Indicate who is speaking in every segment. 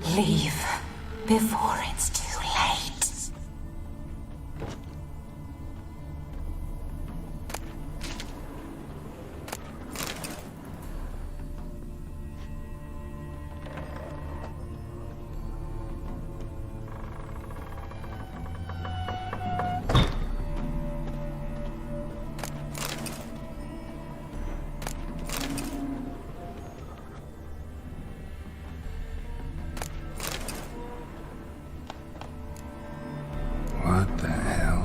Speaker 1: Leave before it's too late.
Speaker 2: What the hell?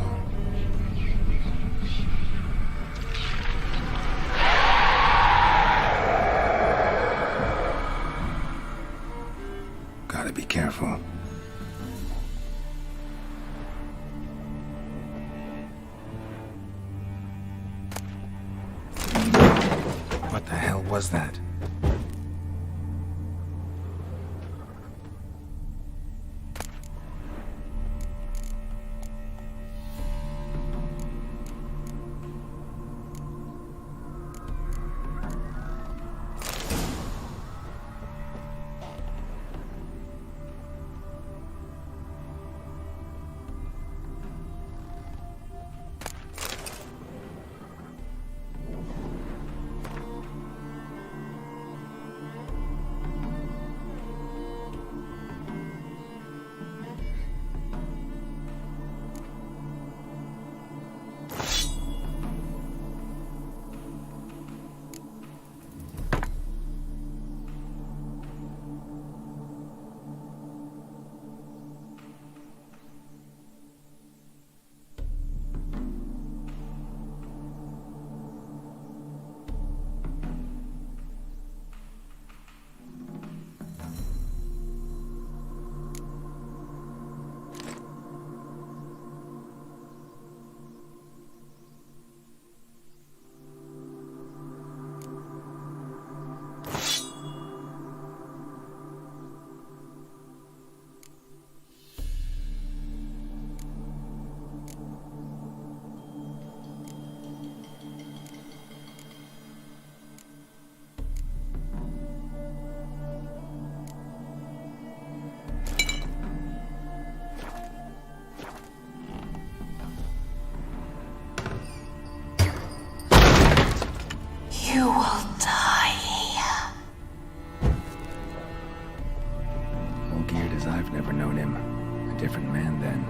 Speaker 2: Gotta be careful. What the hell was that?
Speaker 1: You will die here.
Speaker 2: All geared as I've never known him. A different man then.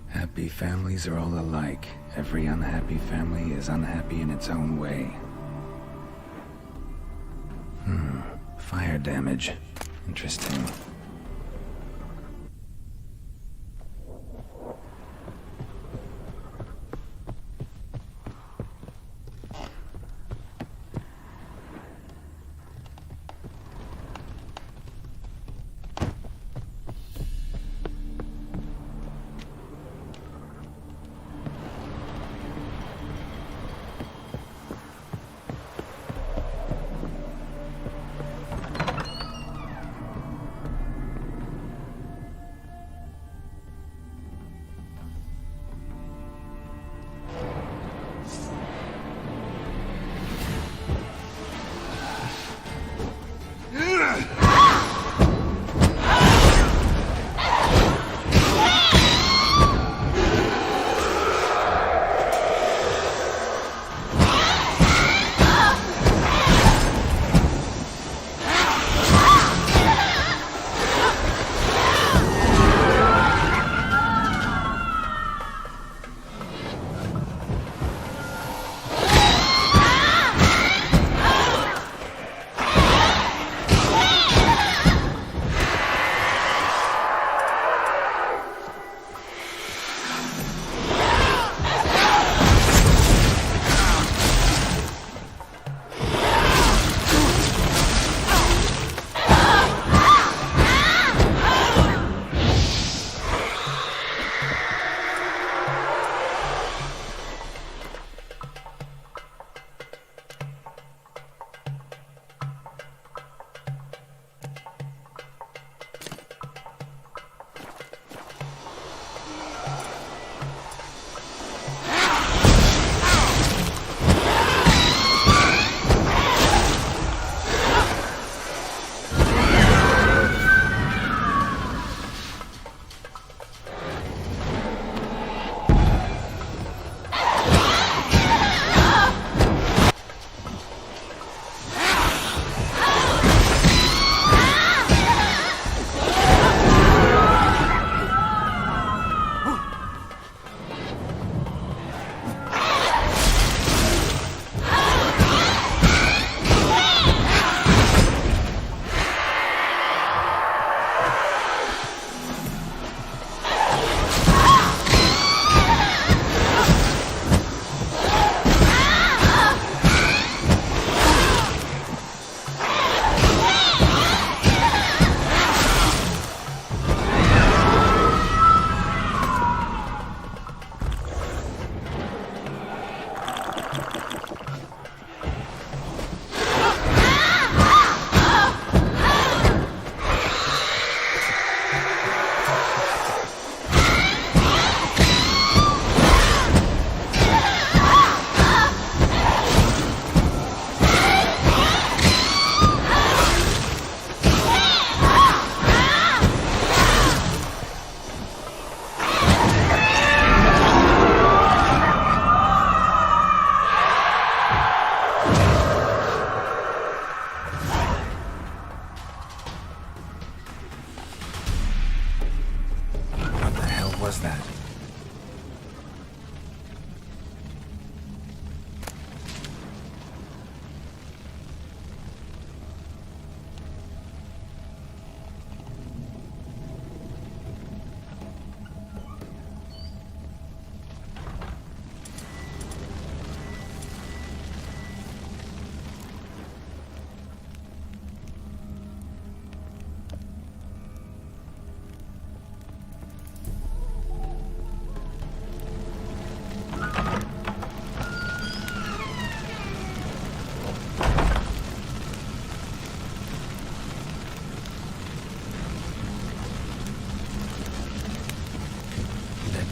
Speaker 2: Happy families are all alike. Every unhappy family is unhappy in its own way. Fire damage. Interesting.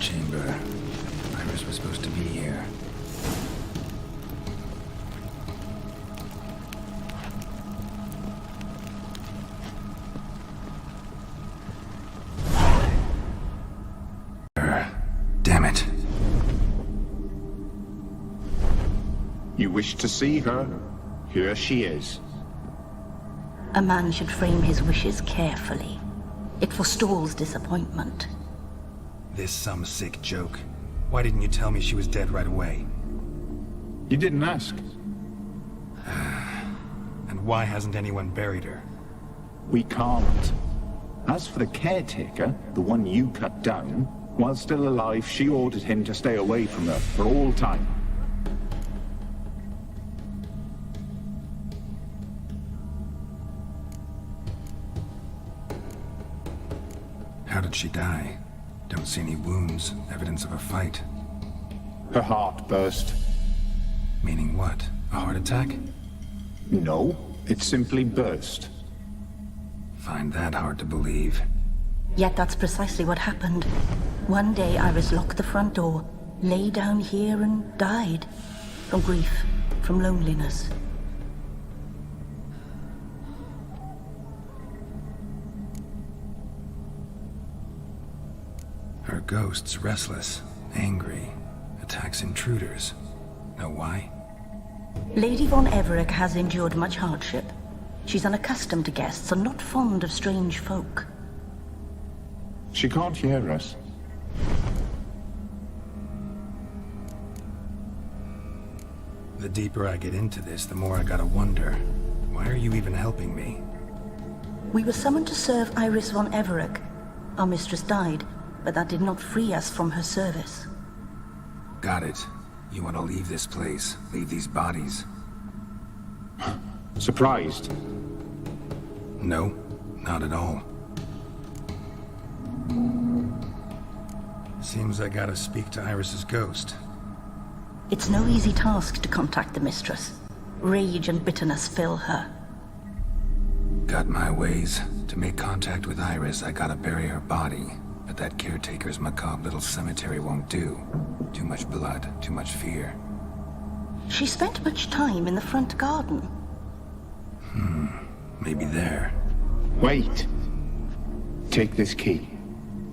Speaker 2: chamber. Iris was supposed to be here. Damn it.
Speaker 3: You wish to see her? Here she is.
Speaker 4: A man should frame his wishes carefully. It forestalls disappointment.
Speaker 5: This some sick joke. Why didn't you tell me she was dead right away?
Speaker 3: You didn't ask.
Speaker 5: And why hasn't anyone buried her?
Speaker 3: We can't. As for the caretaker, the one you cut down, while still alive, she ordered him to stay away from her for all time.
Speaker 5: How did she die? Don't see any wounds, evidence of a fight.
Speaker 3: Her heart burst.
Speaker 5: Meaning what? A heart attack?
Speaker 3: No, it simply burst.
Speaker 5: Find that hard to believe.
Speaker 4: Yet that's precisely what happened. One day Iris locked the front door, lay down here and died. From grief, from loneliness.
Speaker 5: Her ghost's restless, angry, attacks intruders. Know why?
Speaker 4: Lady von Everett has endured much hardship. She's unaccustomed to guests and not fond of strange folk.
Speaker 3: She can't hear us.
Speaker 5: The deeper I get into this, the more I gotta wonder. Why are you even helping me?
Speaker 4: We were summoned to serve Iris von Everett. Our mistress died, but that did not free us from her service.
Speaker 5: Got it. You want to leave this place, leave these bodies?
Speaker 3: Surprised?
Speaker 5: No, not at all. Seems I gotta speak to Iris's ghost.
Speaker 4: It's no easy task to contact the mistress. Rage and bitterness fill her.
Speaker 5: Got my ways. To make contact with Iris, I gotta bury her body. But that caretaker's macabre little cemetery won't do. Too much blood, too much fear.
Speaker 4: She spent much time in the front garden.
Speaker 5: Maybe there.
Speaker 3: Wait. Take this key.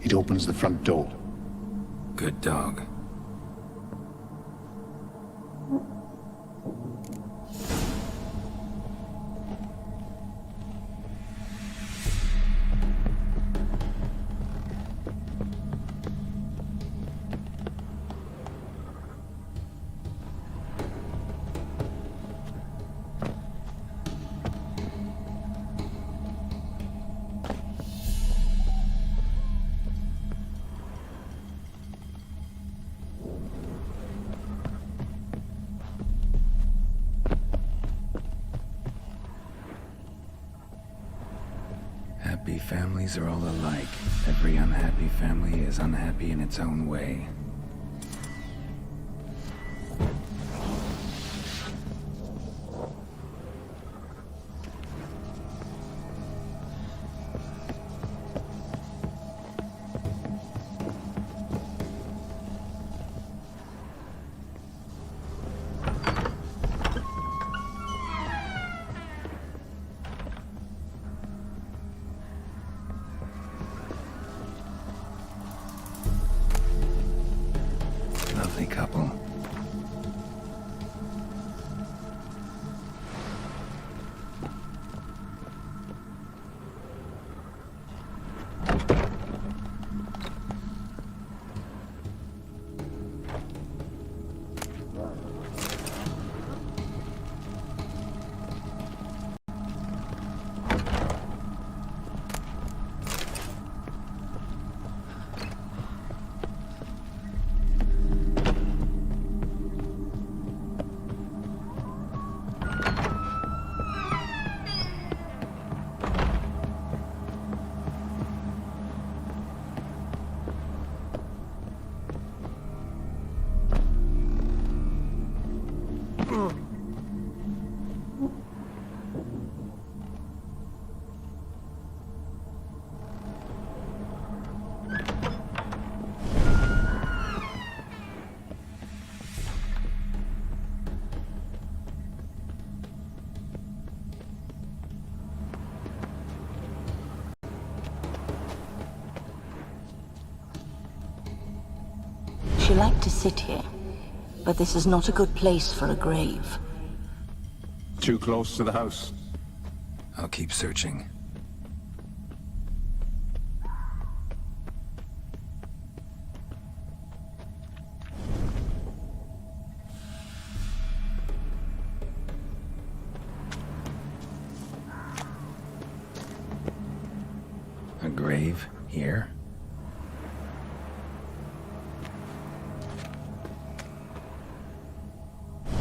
Speaker 3: It opens the front door.
Speaker 5: Good dog.
Speaker 2: Happy families are all alike. Every unhappy family is unhappy in its own way.
Speaker 4: She liked to sit here, but this is not a good place for a grave.
Speaker 3: Too close to the house.
Speaker 5: I'll keep searching.
Speaker 2: A grave here?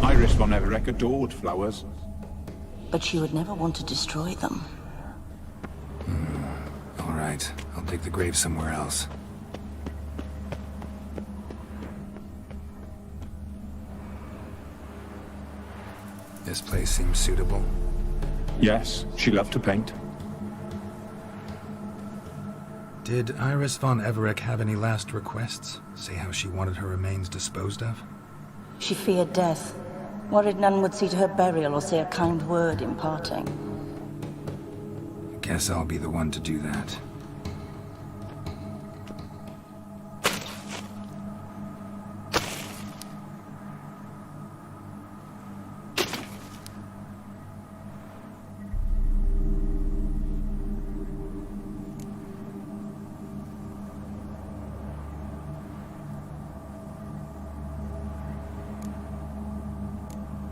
Speaker 3: Iris von Everett adored flowers.
Speaker 4: But she would never want to destroy them.
Speaker 5: All right, I'll dig the grave somewhere else. This place seems suitable.
Speaker 3: Yes, she loved to paint.
Speaker 5: Did Iris von Everett have any last requests? Say how she wanted her remains disposed of?
Speaker 4: She feared death, worried none would see to her burial or say a kind word in parting.
Speaker 5: Guess I'll be the one to do that.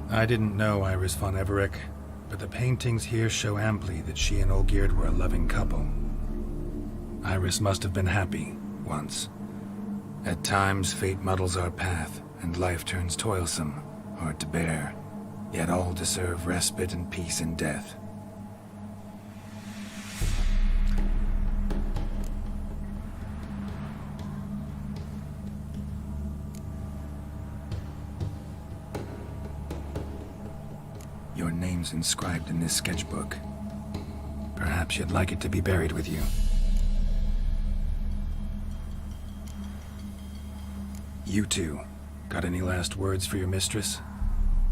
Speaker 5: I didn't know Iris von Everett, but the paintings here show amply that she and Olgierd were a loving couple. Iris must have been happy, once. At times, fate muddles our path, and life turns toilsome, hard to bear. Yet all deserve respite and peace in death. Your name's inscribed in this sketchbook. Perhaps you'd like it to be buried with you. You two, got any last words for your mistress?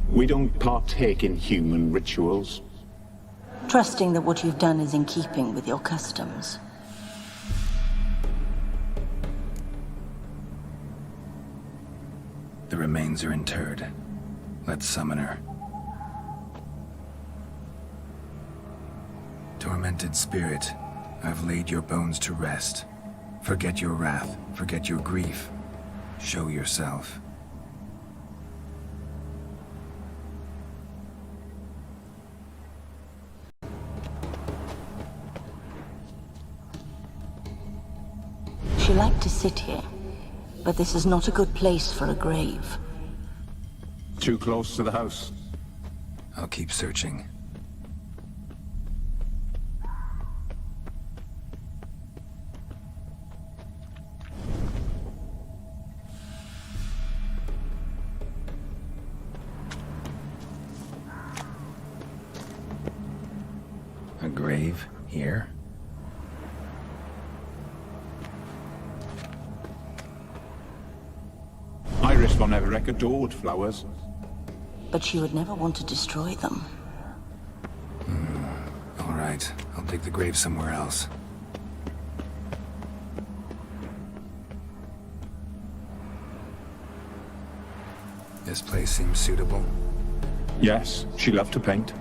Speaker 3: We don't partake in human rituals.
Speaker 4: Trusting that what you've done is in keeping with your customs.
Speaker 5: The remains are interred. Let's summon her. Tormented spirit, I've laid your bones to rest. Forget your wrath, forget your grief. Show yourself.
Speaker 4: She liked to sit here, but this is not a good place for a grave.
Speaker 3: Too close to the house.
Speaker 5: I'll keep searching.
Speaker 2: A grave here?
Speaker 3: Iris von Everett adored flowers.
Speaker 4: But she would never want to destroy them.
Speaker 5: All right, I'll dig the grave somewhere else. This place seems suitable.
Speaker 3: Yes, she loved to paint.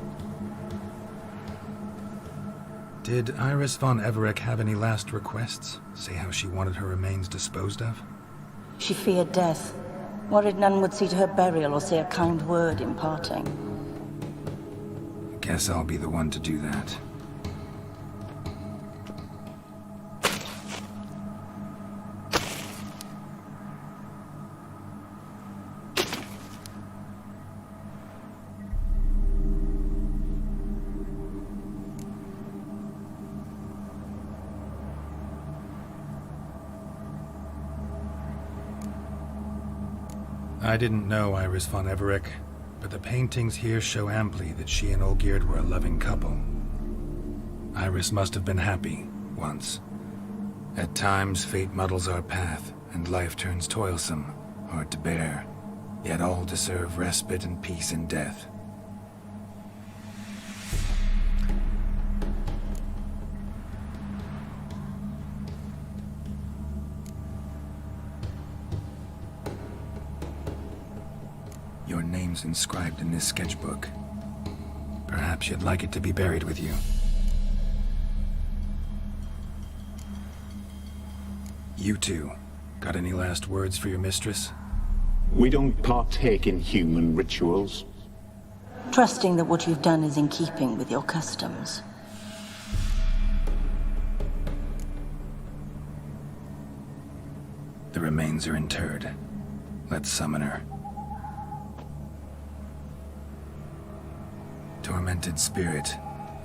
Speaker 5: Did Iris von Everett have any last requests? Say how she wanted her remains disposed of?
Speaker 4: She feared death, worried none would see to her burial or say a kind word in parting.
Speaker 5: Guess I'll be the one to do that. I didn't know Iris von Everett, but the paintings here show amply that she and Olgierd were a loving couple. Iris must have been happy, once. At times, fate muddles our path, and life turns toilsome, hard to bear. Yet all deserve respite and peace in death.
Speaker 2: name's inscribed in this sketchbook.
Speaker 5: Perhaps you'd like it to be buried with you. You two, got any last words for your mistress?
Speaker 3: We don't partake in human rituals.
Speaker 4: Trusting that what you've done is in keeping with your customs.
Speaker 2: The remains are interred. Let's summon her. Tormented spirit,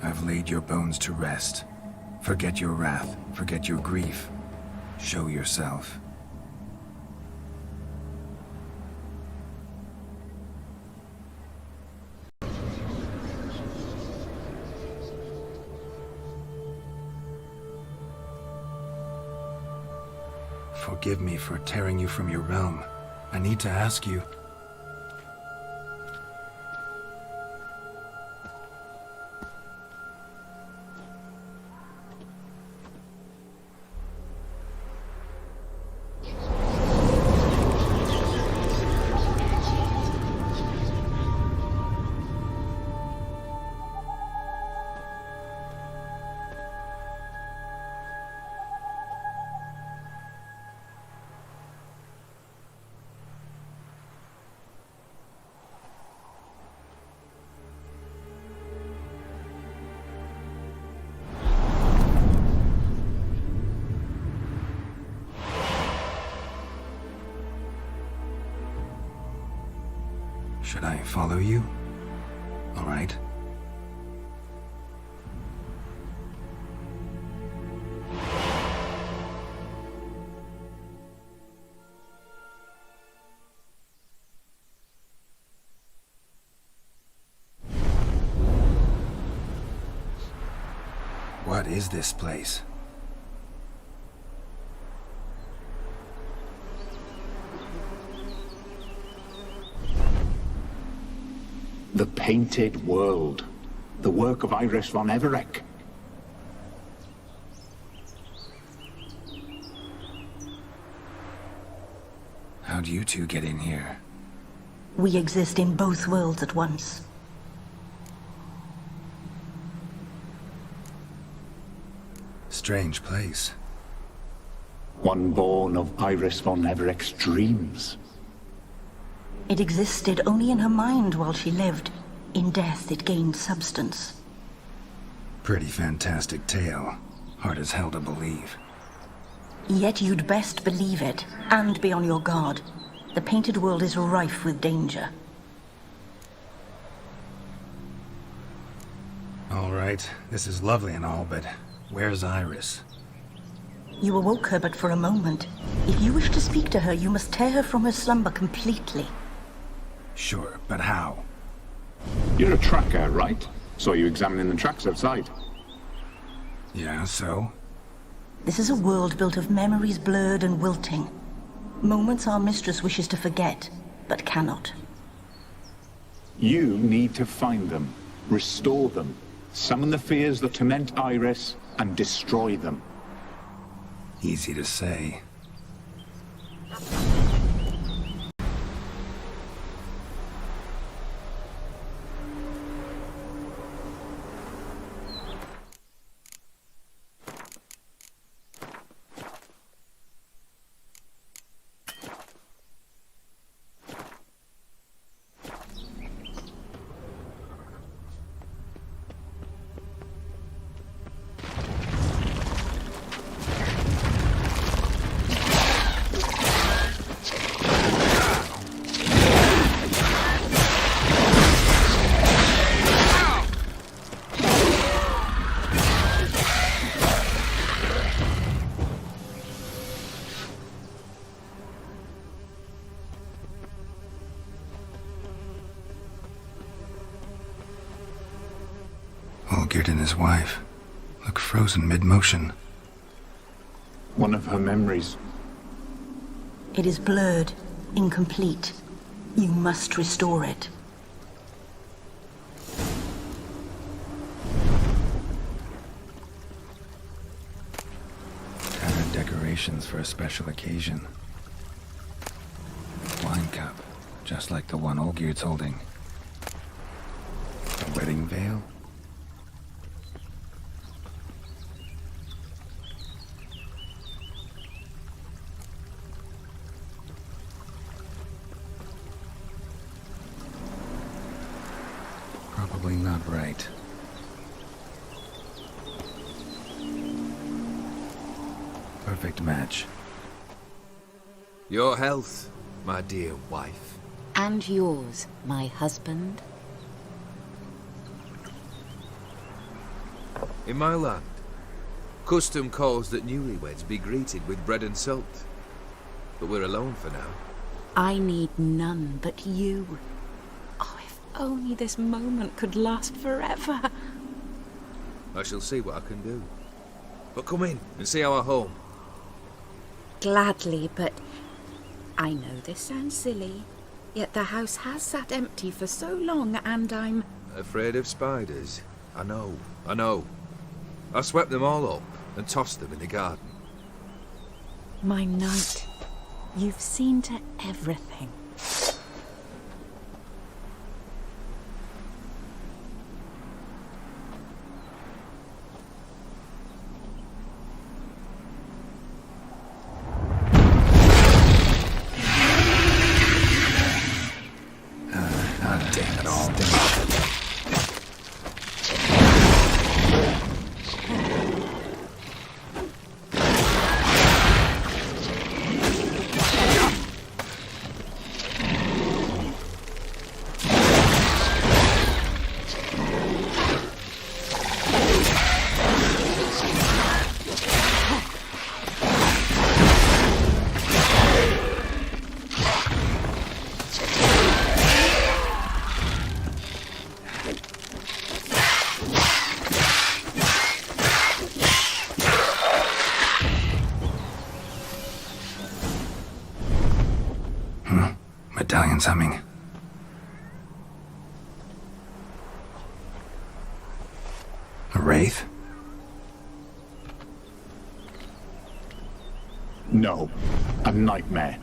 Speaker 2: I've laid your bones to rest. Forget your wrath, forget your grief. Show yourself.
Speaker 5: Forgive me for tearing you from your realm. I need to ask you... Should I follow you? All right. What is this place?
Speaker 3: The Painted World. The work of Iris von Everec.
Speaker 2: How'd you two get in here?
Speaker 4: We exist in both worlds at once.
Speaker 5: Strange place.
Speaker 3: One born of Iris von Everec's dreams.
Speaker 4: It existed only in her mind while she lived. In death, it gained substance.
Speaker 5: Pretty fantastic tale. Hard as hell to believe.
Speaker 4: Yet you'd best believe it, and be on your guard. The Painted World is rife with danger.
Speaker 5: All right, this is lovely and all, but where's Iris?
Speaker 4: You awoke her but for a moment. If you wish to speak to her, you must tear her from her slumber completely.
Speaker 5: Sure, but how?
Speaker 3: You're a tracker, right? Saw you examining the tracks outside.
Speaker 5: Yeah, so?
Speaker 4: This is a world built of memories blurred and wilting. Moments our mistress wishes to forget, but cannot.
Speaker 3: You need to find them, restore them, summon the fears that torment Iris, and destroy them.
Speaker 5: Easy to say. Olgierd and his wife look frozen mid-motion.
Speaker 3: One of her memories.
Speaker 4: It is blurred, incomplete. You must restore it.
Speaker 2: Kind of decorations for a special occasion. Wine cup. just like the one Olgierd's holding. A wedding veil? Probably not right. Perfect match.
Speaker 6: Your health, my dear wife.
Speaker 1: And yours, my husband.
Speaker 6: In my land, custom calls that newlyweds be greeted with bread and salt. But we're alone for now.
Speaker 1: I need none but you. Oh, if only this moment could last forever.
Speaker 6: I shall see what I can do. But come in and see our home.
Speaker 1: Gladly, but I know this sounds silly, yet the house has sat empty for so long, and I'm...
Speaker 6: Afraid of spiders? I know. I swept them all up and tossed them in the garden.
Speaker 1: My knight, you've seen to everything.
Speaker 2: Damn it all. Medallion's humming. A wraith?
Speaker 3: No, a nightmare.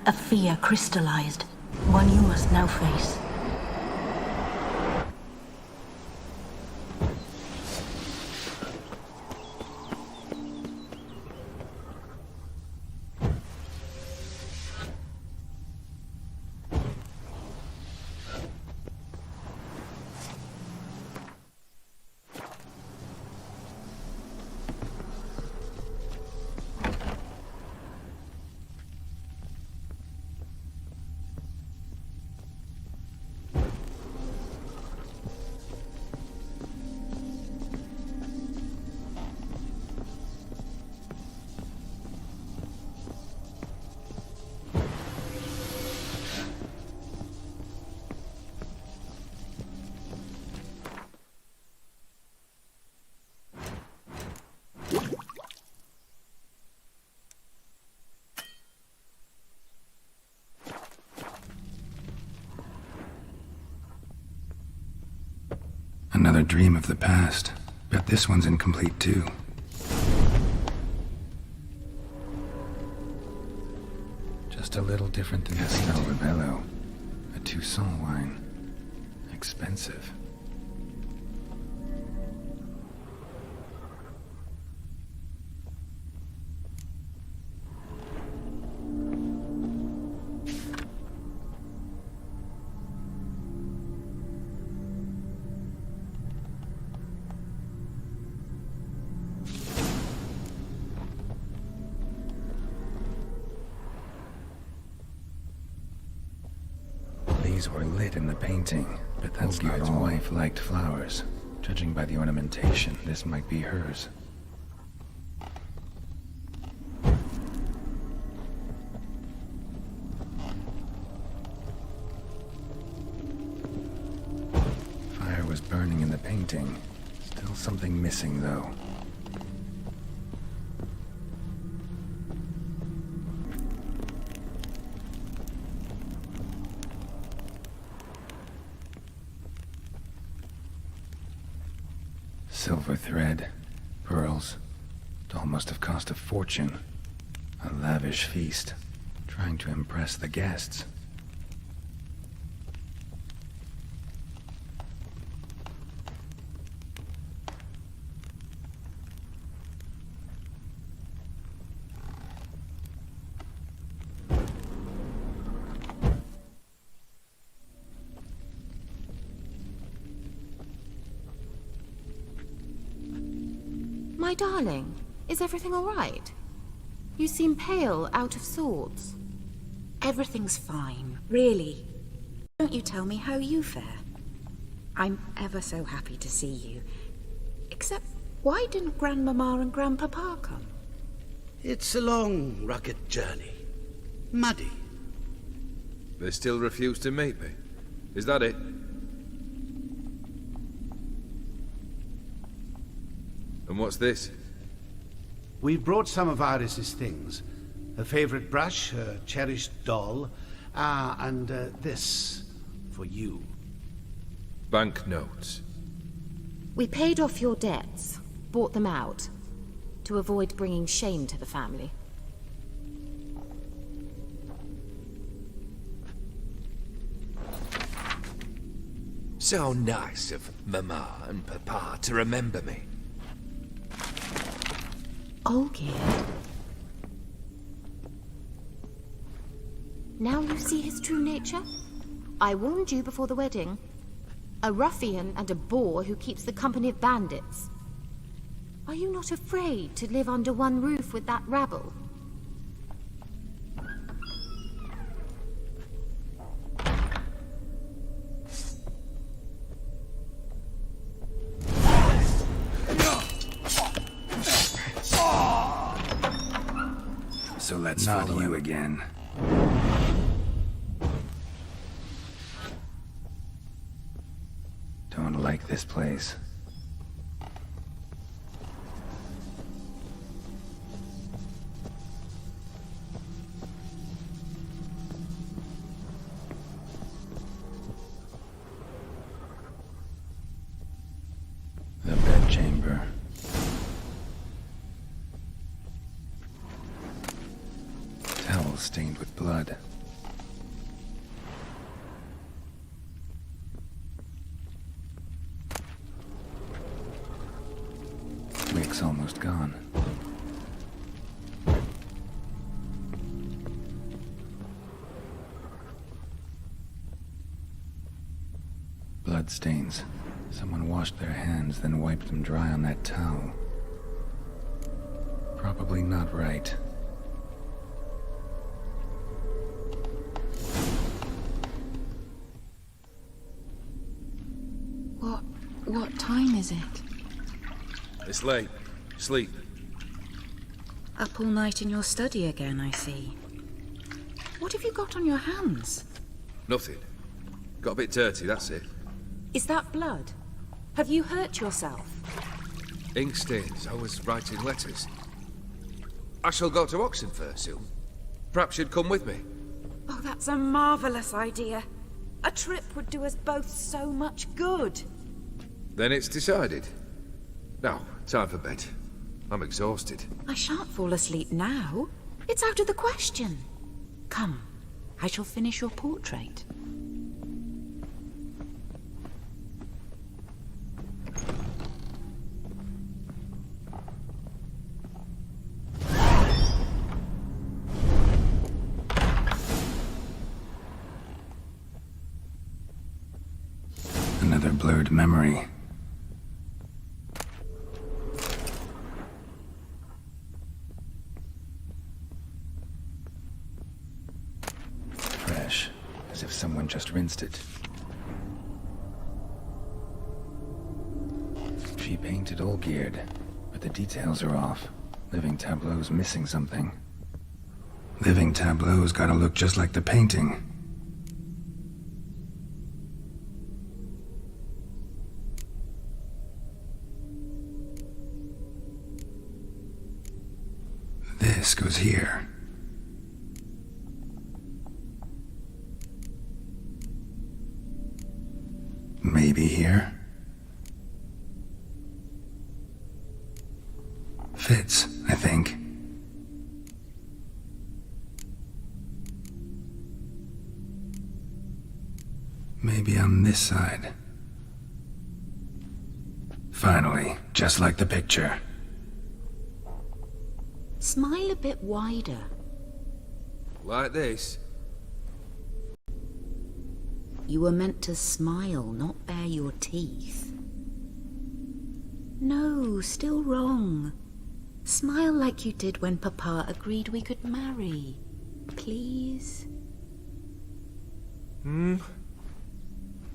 Speaker 4: A fear crystallized, one you must now face.
Speaker 2: Another dream of the past. Bet this one's incomplete too. Just a little different than Castel Rebello. A Toussaint wine. Expensive. These were lit in the painting, but that's not all. Wife liked flowers. Judging by the ornamentation, this might be hers. Fire was burning in the painting. Still something missing, though. Silver thread, pearls. Doll must have cost a fortune. A lavish feast, trying to impress the guests.
Speaker 7: My darling, is everything all right? You seem pale, out of sorts.
Speaker 1: Everything's fine, really. Don't you tell me how you fare? I'm ever so happy to see you. Except, why didn't Grandmama and Grandpapa come?
Speaker 8: It's a long, rugged journey. Muddy.
Speaker 6: They still refuse to meet me. Is that it? And what's this?
Speaker 8: We brought some of Iris's things. Her favorite brush, her cherished doll, and this for you.
Speaker 6: Banknotes.
Speaker 7: We paid off your debts, bought them out, to avoid bringing shame to the family.
Speaker 6: So nice of Mama and Papa to remember me.
Speaker 7: Olgierd. Now you see his true nature? I warned you before the wedding. A ruffian and a boor who keeps the company of bandits. Are you not afraid to live under one roof with that rabble?
Speaker 2: So let's
Speaker 5: Not
Speaker 2: follow you
Speaker 5: him.
Speaker 2: again. Don't like this place. The bedchamber. Towel stained with blood. Wick's almost gone. Blood stains. Someone washed their hands, then wiped them dry on that towel. Probably not right.
Speaker 1: What time is it?
Speaker 6: It's late. Sleep.
Speaker 1: Up all night in your study again, I see. What have you got on your hands?
Speaker 6: Nothing. Got a bit dirty, that's it.
Speaker 1: Is that blood? Have you hurt yourself?
Speaker 6: Ink stains. I was writing letters. I shall go to Oxenfurt soon. Perhaps you'd come with me.
Speaker 1: Oh, that's a marvelous idea. A trip would do us both so much good.
Speaker 6: Then it's decided. Now, time for bed. I'm exhausted.
Speaker 1: I shan't fall asleep now. It's out of the question. Come, I shall finish your portrait.
Speaker 2: Another blurred memory. Fresh, as if someone just rinsed it. She painted Olgierd, but the details are off. Living tableau's missing something. Living tableau's gotta look just like the painting. This goes here. Maybe here. Fits, I think. Maybe on this side. Finally, just like the picture.
Speaker 1: Smile a bit wider.
Speaker 6: Like this?
Speaker 1: You were meant to smile, not bare your teeth. No, still wrong. Smile like you did when Papa agreed we could marry. Please?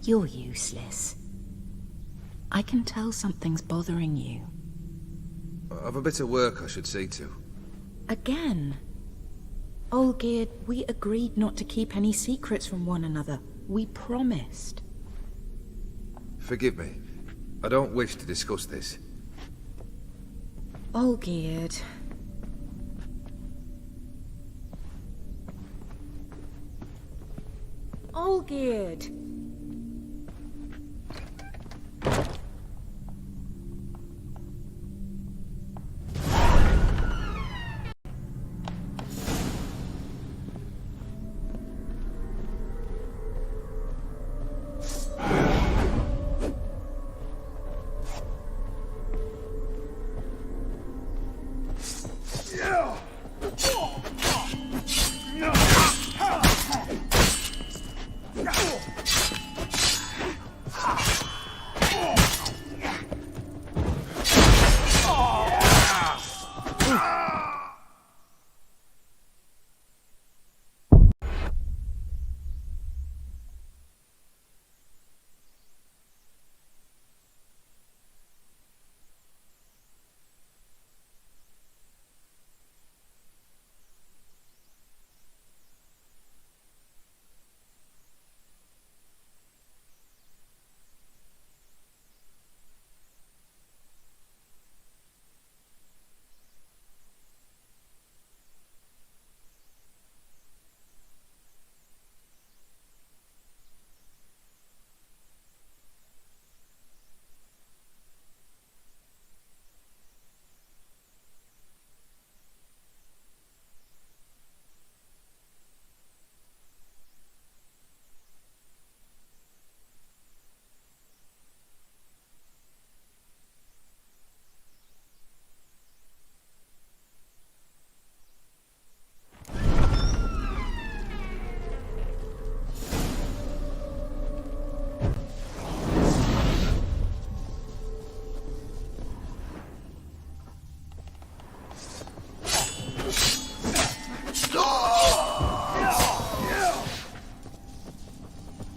Speaker 1: You're useless. I can tell something's bothering you.
Speaker 6: I've a bit of work I should see to.
Speaker 1: Again. Olgierd, we agreed not to keep any secrets from one another. We promised.
Speaker 6: Forgive me. I don't wish to discuss this.
Speaker 1: Olgierd. Olgierd!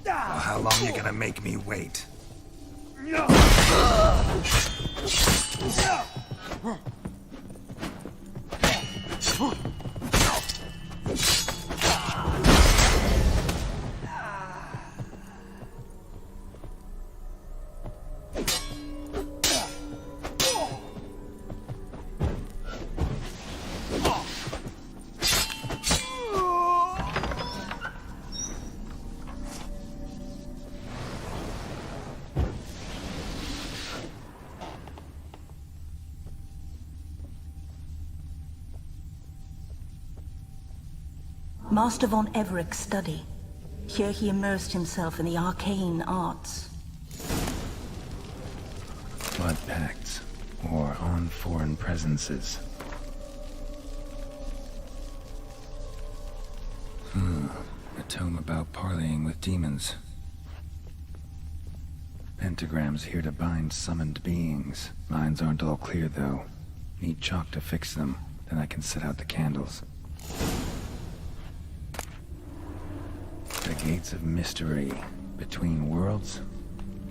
Speaker 5: How long you gonna make me wait?
Speaker 4: Master von Evereck's study. Here he immersed himself in the arcane arts.
Speaker 2: Blood pacts, or on foreign presences. A tome about parleying with demons. Pentagrams here to bind summoned beings. Lines aren't all clear, though. Need chalk to fix them, then I can set out the candles. The Gates of Mystery. Between Worlds?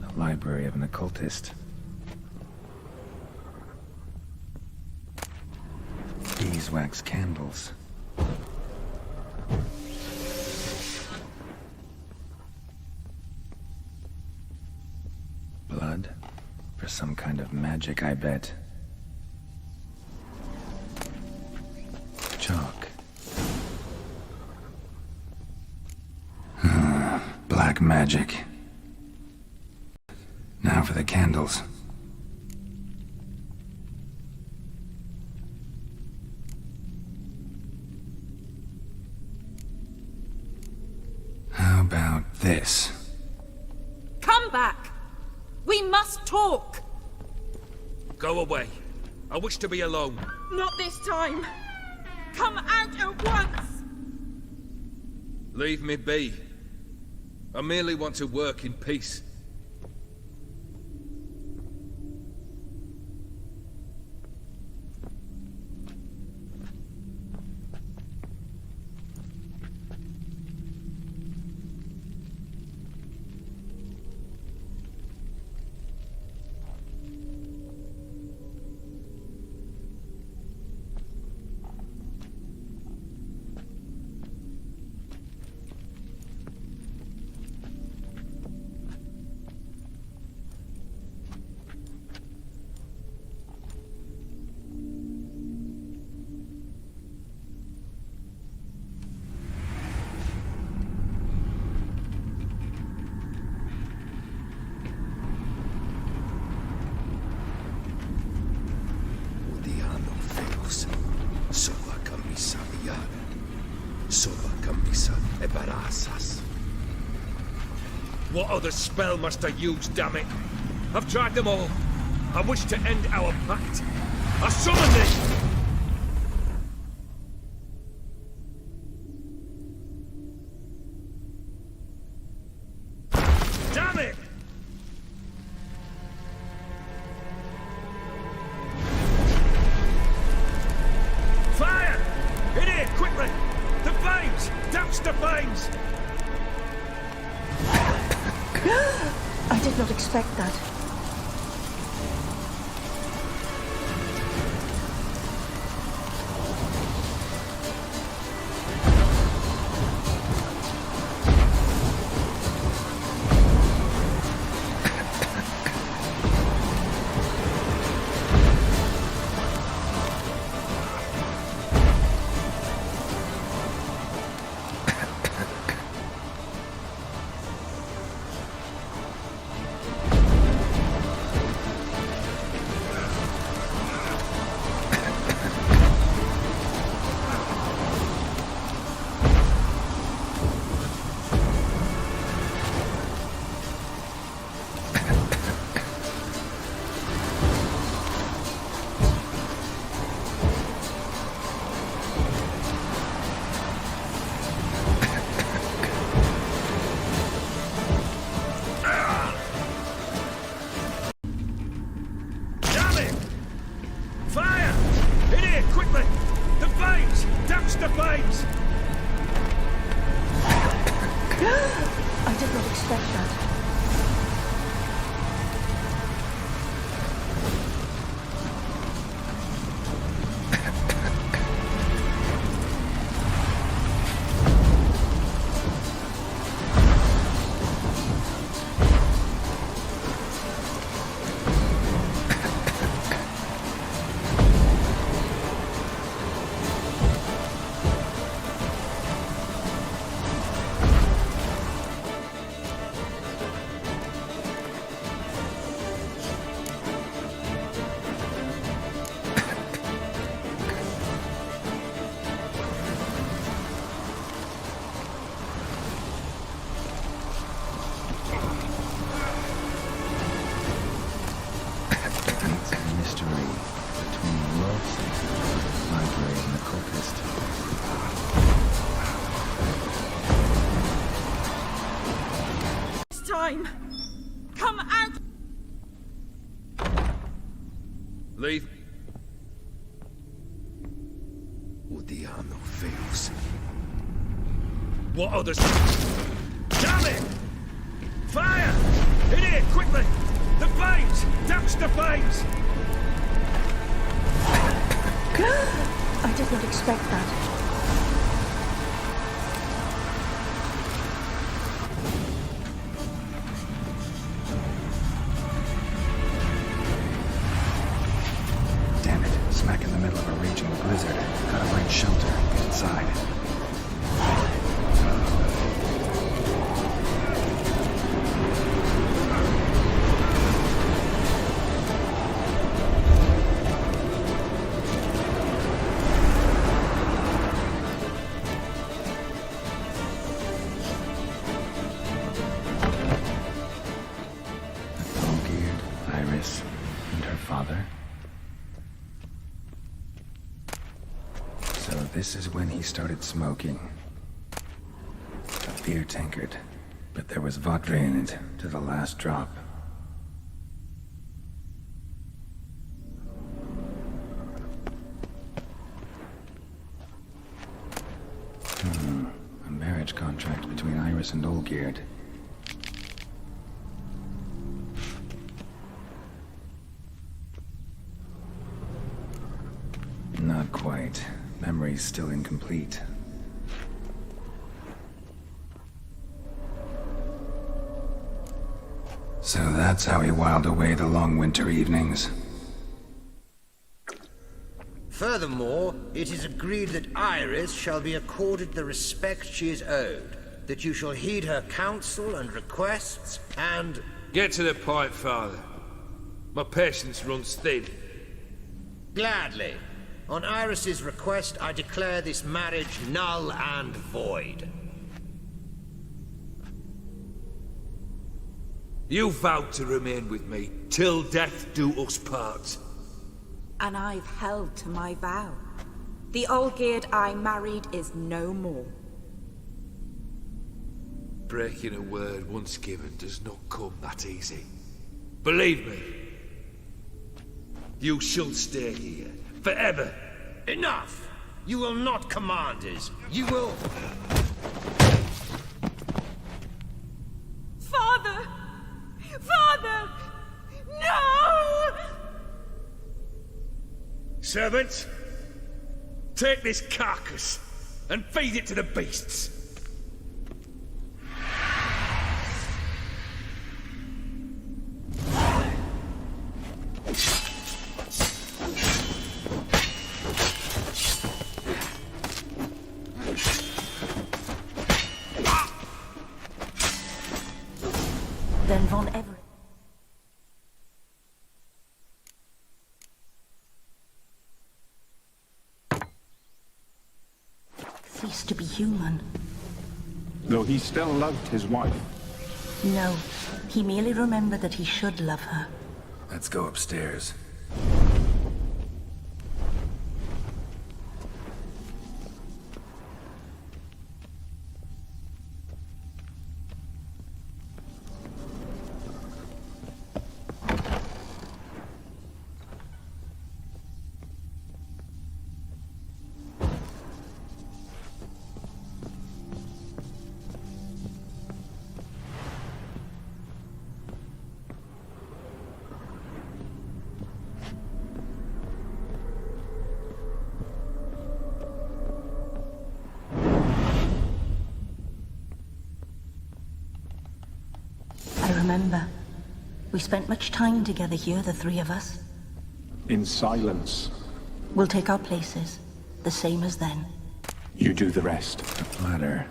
Speaker 2: The Library of an Occultist. Beeswax candles. Blood? For some kind of magic, I bet. Chalk. Black magic. Now for the candles. How about this?
Speaker 1: Come back! We must talk!
Speaker 6: Go away. I wish to be alone.
Speaker 1: Not this time! Come out at once!
Speaker 6: Leave me be. I merely want to work in peace. What other spell must I use, damn it? I've tried them all. I wish to end our pact. I summon thee! Damn it! Fire! In here, quickly! The flames! Douse the flames!
Speaker 4: I did not expect that.
Speaker 6: the flames!
Speaker 4: I did not expect that.
Speaker 1: Come out!
Speaker 6: Leave. Odiano fails. What others? Damn it! Fire! In here, quickly! The flames! Douse the flames!
Speaker 4: I did not expect that.
Speaker 2: Smack in the middle of a raging blizzard. Gotta find shelter. Get inside. Old-geared Iris and her father. So this is when he started smoking. A beer tankard, but there was vodka in it to the last drop. A marriage contract between Iris and Olgierd. Not quite. Memory's still incomplete. So that's how he whiled away the long winter evenings.
Speaker 9: Furthermore, it is agreed that Iris shall be accorded the respect she is owed, that you shall heed her counsel and requests, and...
Speaker 6: Get to the point, Father. My patience runs thin.
Speaker 9: Gladly. On Iris's request, I declare this marriage null and void.
Speaker 6: You vowed to remain with me, till death do us part.
Speaker 1: And I've held to my vow. The Olgierd I married is no more.
Speaker 6: Breaking a word once given does not come that easy. Believe me. You shall stay here, forever.
Speaker 9: Enough! You will not command us. You will...
Speaker 1: Father! Father! No!
Speaker 6: Servants, take this carcass and feed it to the beasts.
Speaker 4: Then Von Everett... ceased to be human.
Speaker 3: Though he still loved his wife.
Speaker 4: No, he merely remembered that he should love her.
Speaker 2: Let's go upstairs.
Speaker 4: I remember. We spent much time together here, the three of us.
Speaker 3: In silence.
Speaker 4: We'll take our places, the same as then.
Speaker 3: You do the rest.
Speaker 2: A ladder.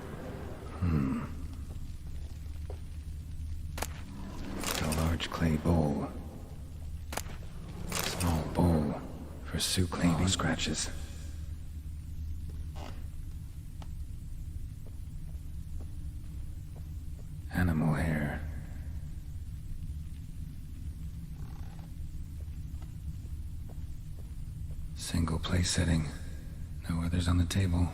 Speaker 2: A large clay bowl. Small bowl for soup cleaning scratches. Animal hair. Single place setting. No others on the table.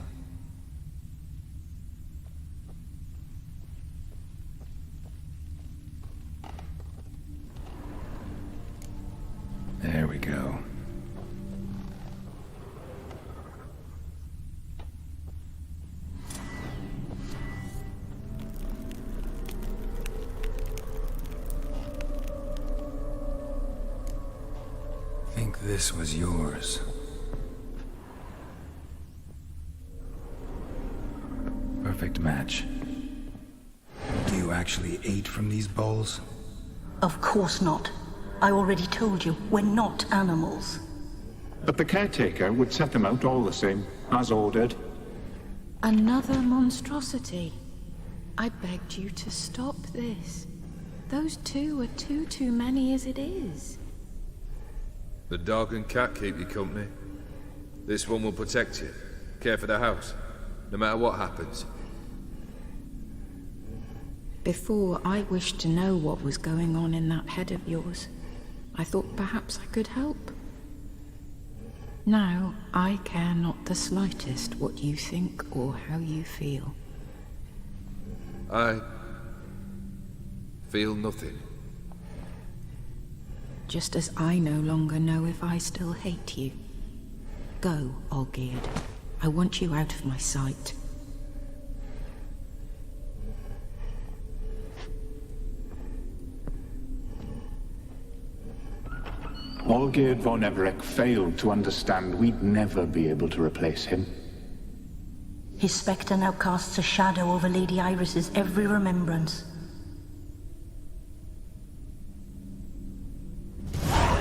Speaker 2: There we go. Think this was yours. Perfect match. Do you actually eat from these bowls?
Speaker 4: Of course not. I already told you, we're not animals.
Speaker 3: But the caretaker would set them out all the same, as ordered.
Speaker 1: Another monstrosity. I begged you to stop this. Those two are too many as it is.
Speaker 6: The dog and cat keep you company. This one will protect you, care for the house, no matter what happens.
Speaker 1: Before, I wished to know what was going on in that head of yours. I thought perhaps I could help. Now, I care not the slightest what you think or how you feel.
Speaker 6: I feel nothing.
Speaker 1: Just as I no longer know if I still hate you. Go, Olgierd. I want you out of my sight.
Speaker 3: Olgierd von Everec failed to understand we'd never be able to replace him.
Speaker 4: His spectre now casts a shadow over Lady Iris's every remembrance.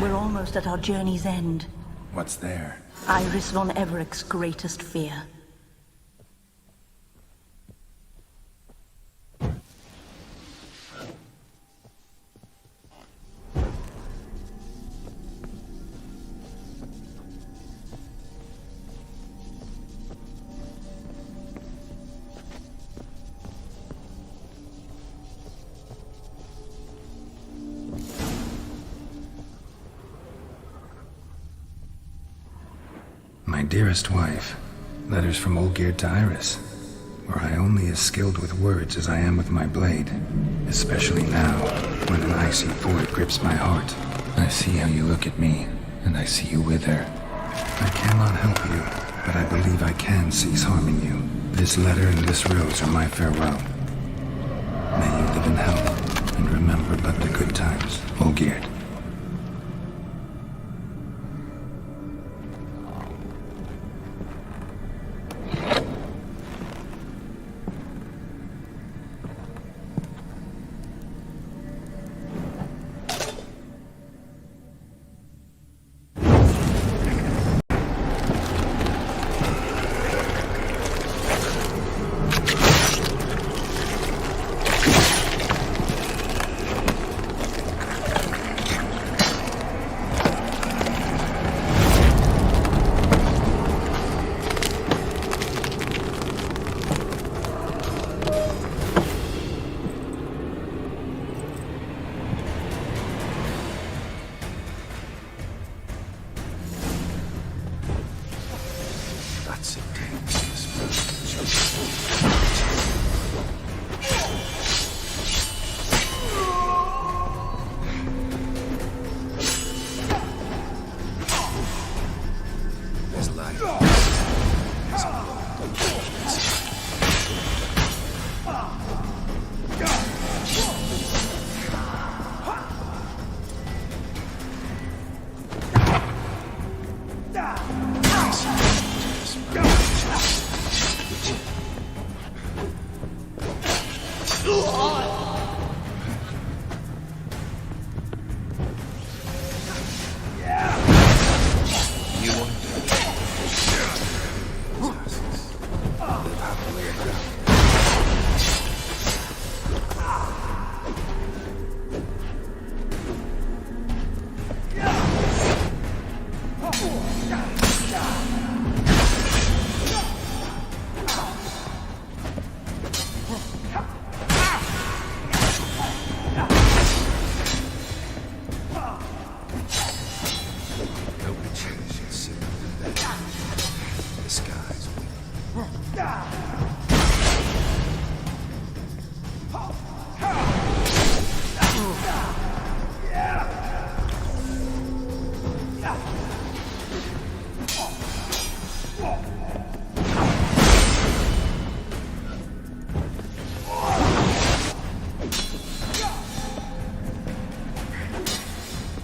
Speaker 4: We're almost at our journey's end.
Speaker 2: What's there?
Speaker 4: Iris von Everec's greatest fear.
Speaker 2: My dearest wife. Letters from Olgierd to Iris. Were I only as skilled with words as I am with my blade. Especially now, when an icy void grips my heart. I see how you look at me, and I see you with her. I cannot help you, but I believe I can cease harming you. This letter and this rose are my farewell. May you live in health, and remember but the good times, Olgierd.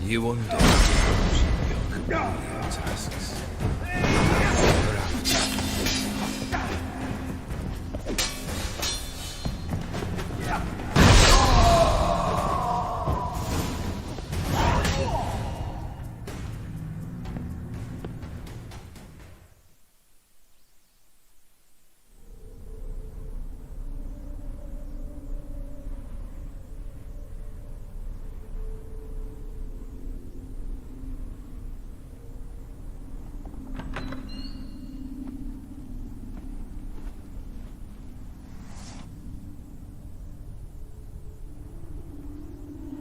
Speaker 6: You undo your companion tasks.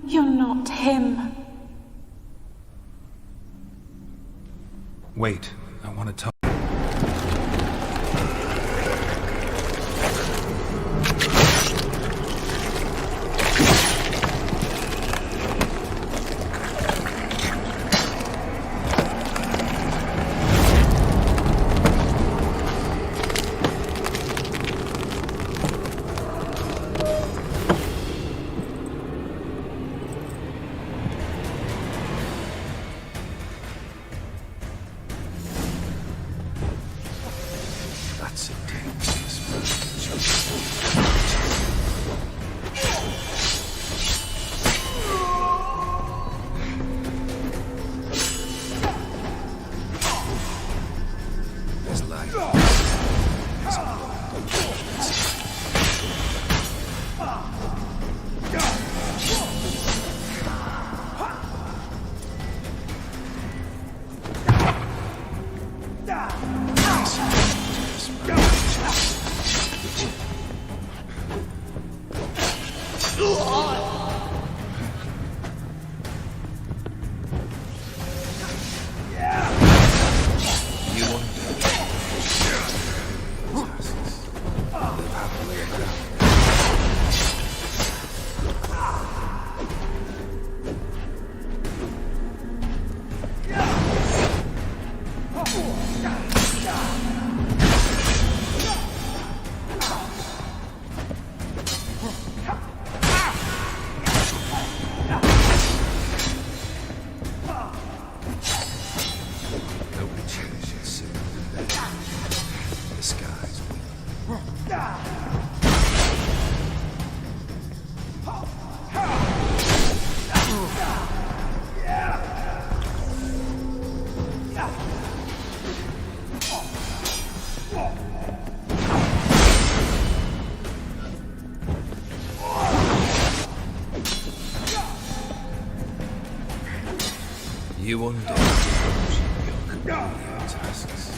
Speaker 1: You're not him.
Speaker 5: Wait, I want to talk.
Speaker 6: You undertake your companion tasks.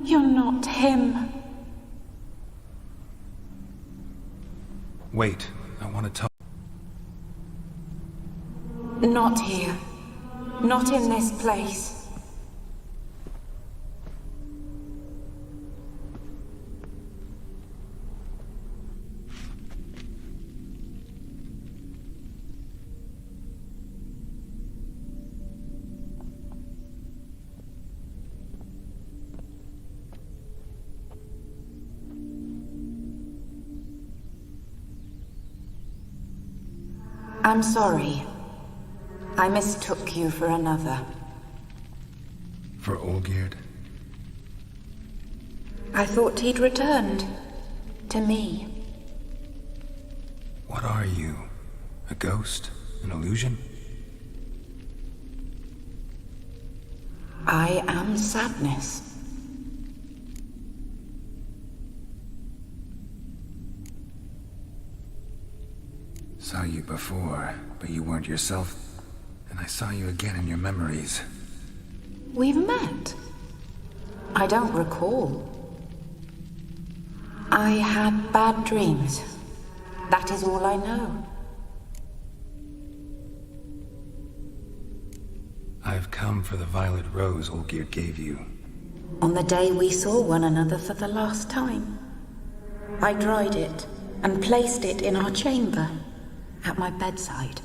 Speaker 1: You're not him.
Speaker 5: Wait, I want to talk.
Speaker 1: Not here. Not in this place. I'm sorry. I mistook you for another.
Speaker 5: For Olgierd?
Speaker 1: I thought he'd returned. To me.
Speaker 5: What are you? A ghost? An illusion?
Speaker 1: I am sadness.
Speaker 2: Saw you before, but you weren't yourself. And I saw you again in your memories.
Speaker 1: We've met. I don't recall. I had bad dreams. That is all I know.
Speaker 5: I've come for the violet rose Olgierd gave you.
Speaker 1: On the day we saw one another for the last time, I dried it and placed it in our chamber, at my bedside.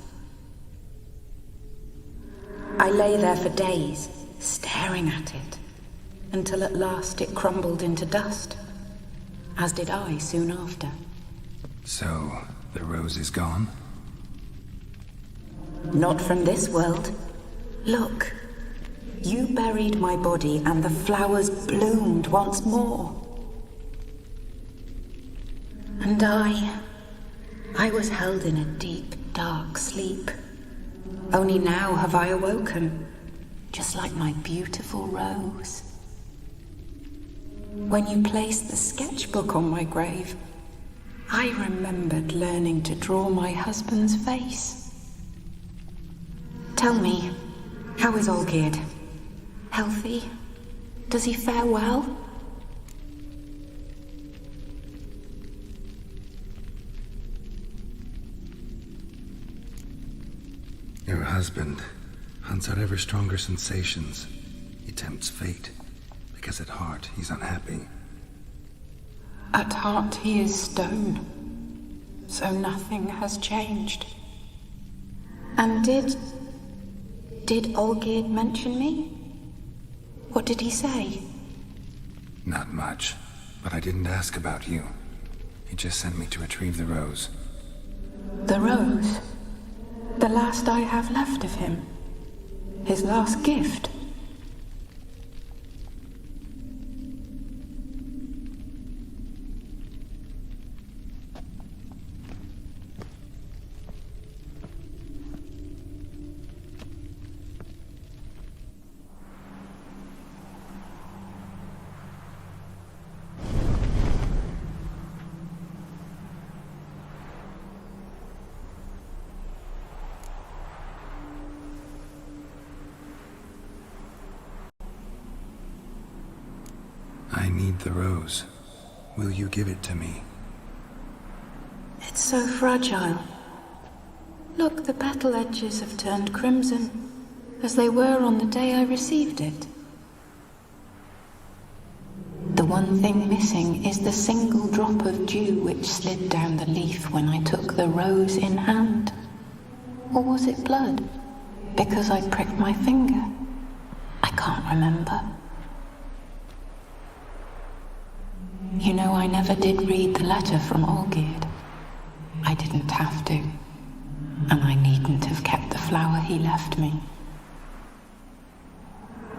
Speaker 1: I lay there for days, staring at it, until at last it crumbled into dust, as did I soon after.
Speaker 2: So, the rose is gone?
Speaker 1: Not from this world. Look, you buried my body and the flowers bloomed once more. And I was held in a deep, dark sleep. Only now have I awoken, just like my beautiful rose. When you placed the sketchbook on my grave, I remembered learning to draw my husband's face. Tell me, how is Olgierd? Healthy? Does he fare well?
Speaker 2: Your husband hunts out ever stronger sensations. He tempts fate, because at heart he's unhappy.
Speaker 1: At heart he is stone, so nothing has changed. And did Olgierd mention me? What did he say?
Speaker 2: Not much, but I didn't ask about you. He just sent me to retrieve the rose.
Speaker 1: The rose? The last I have left of him. His last gift.
Speaker 2: I need the rose. Will you give it to me?
Speaker 1: It's so fragile. Look, the petal edges have turned crimson, as they were on the day I received it. The one thing missing is the single drop of dew which slid down the leaf when I took the rose in hand. Or was it blood? Because I pricked my finger? I can't remember.
Speaker 10: You know, I never did read the letter from Olgierd. I didn't have to. And I needn't have kept the flower he left me.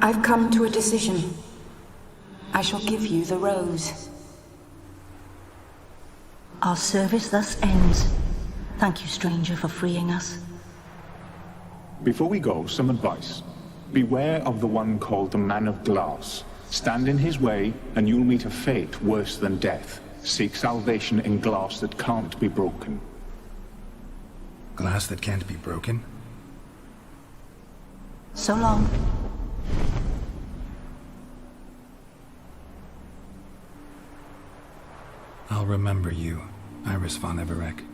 Speaker 10: I've come to a decision. I shall give you the rose.
Speaker 4: Our service thus ends. Thank you, stranger, for freeing us.
Speaker 3: Before we go, some advice. Beware of the one called the Man of Glass. Stand in his way, and you'll meet a fate worse than death. Seek salvation in glass that can't be broken.
Speaker 5: Glass that can't be broken?
Speaker 4: So long.
Speaker 5: I'll remember you, Iris von Everec.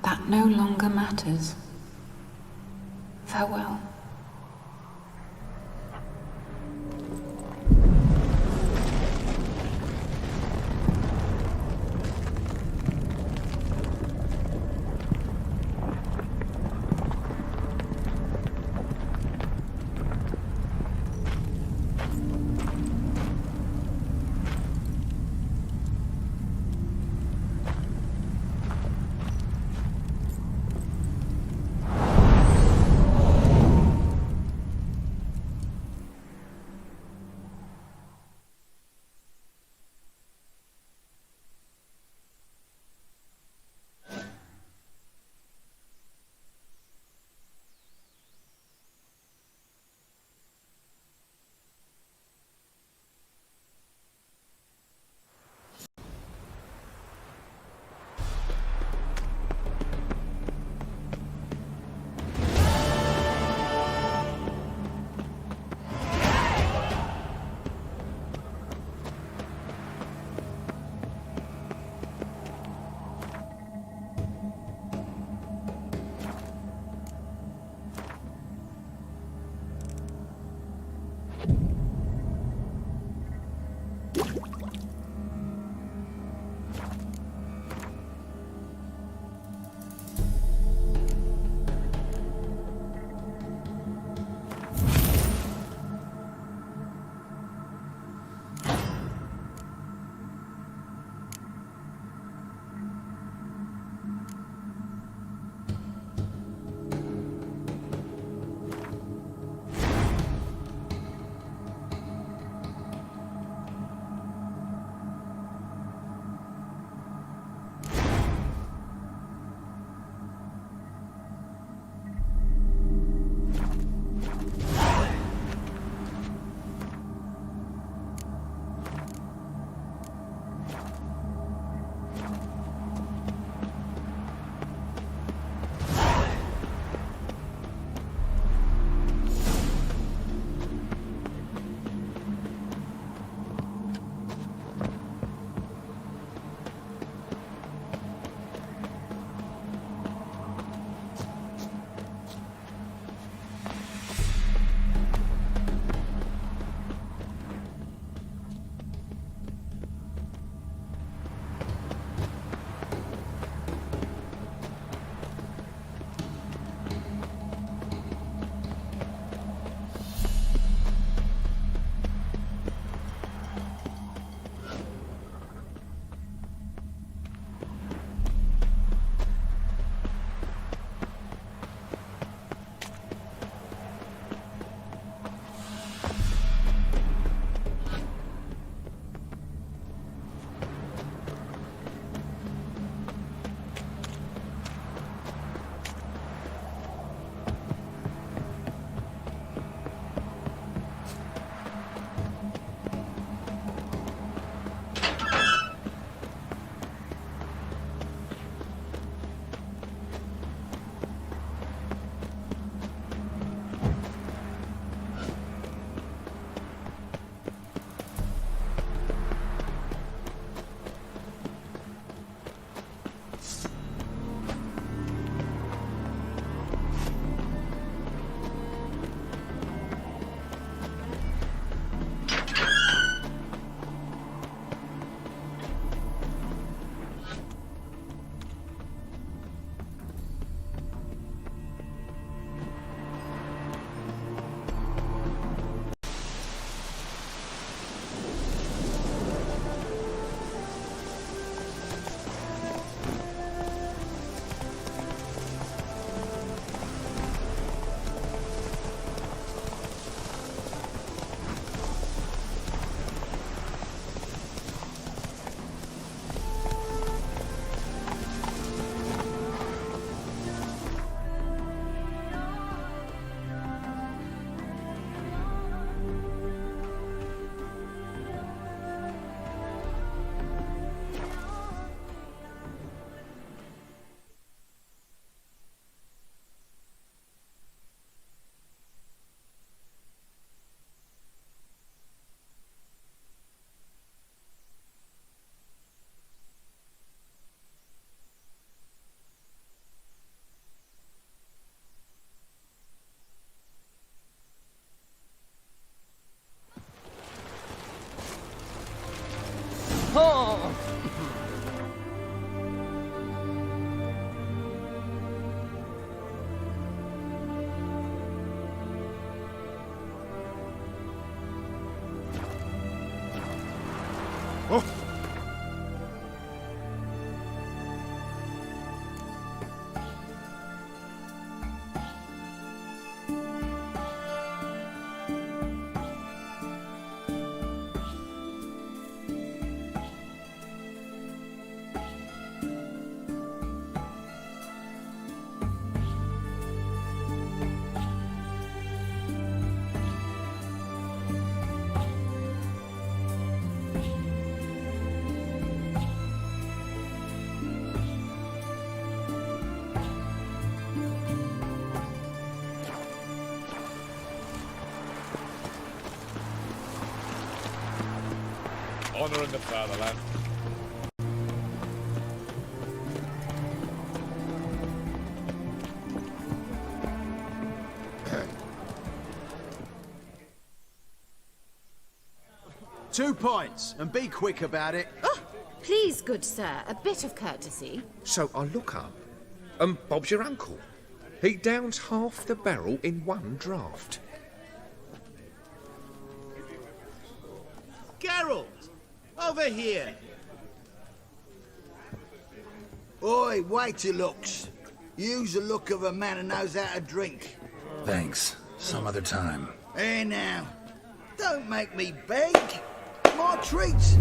Speaker 10: That no longer matters. Farewell.
Speaker 11: Oh.
Speaker 12: Honor in the fatherland.
Speaker 13: Two points, and be quick about it.
Speaker 7: Oh, please, good sir, a bit of courtesy.
Speaker 6: So I look up, and Bob's your uncle. He downs half the barrel in one draught.
Speaker 8: Geralt! Over here!
Speaker 14: Oi, wait your looks. Use the look of a man who knows how to drink.
Speaker 2: Thanks. Some other time.
Speaker 14: Here now. Don't make me beg. My treats.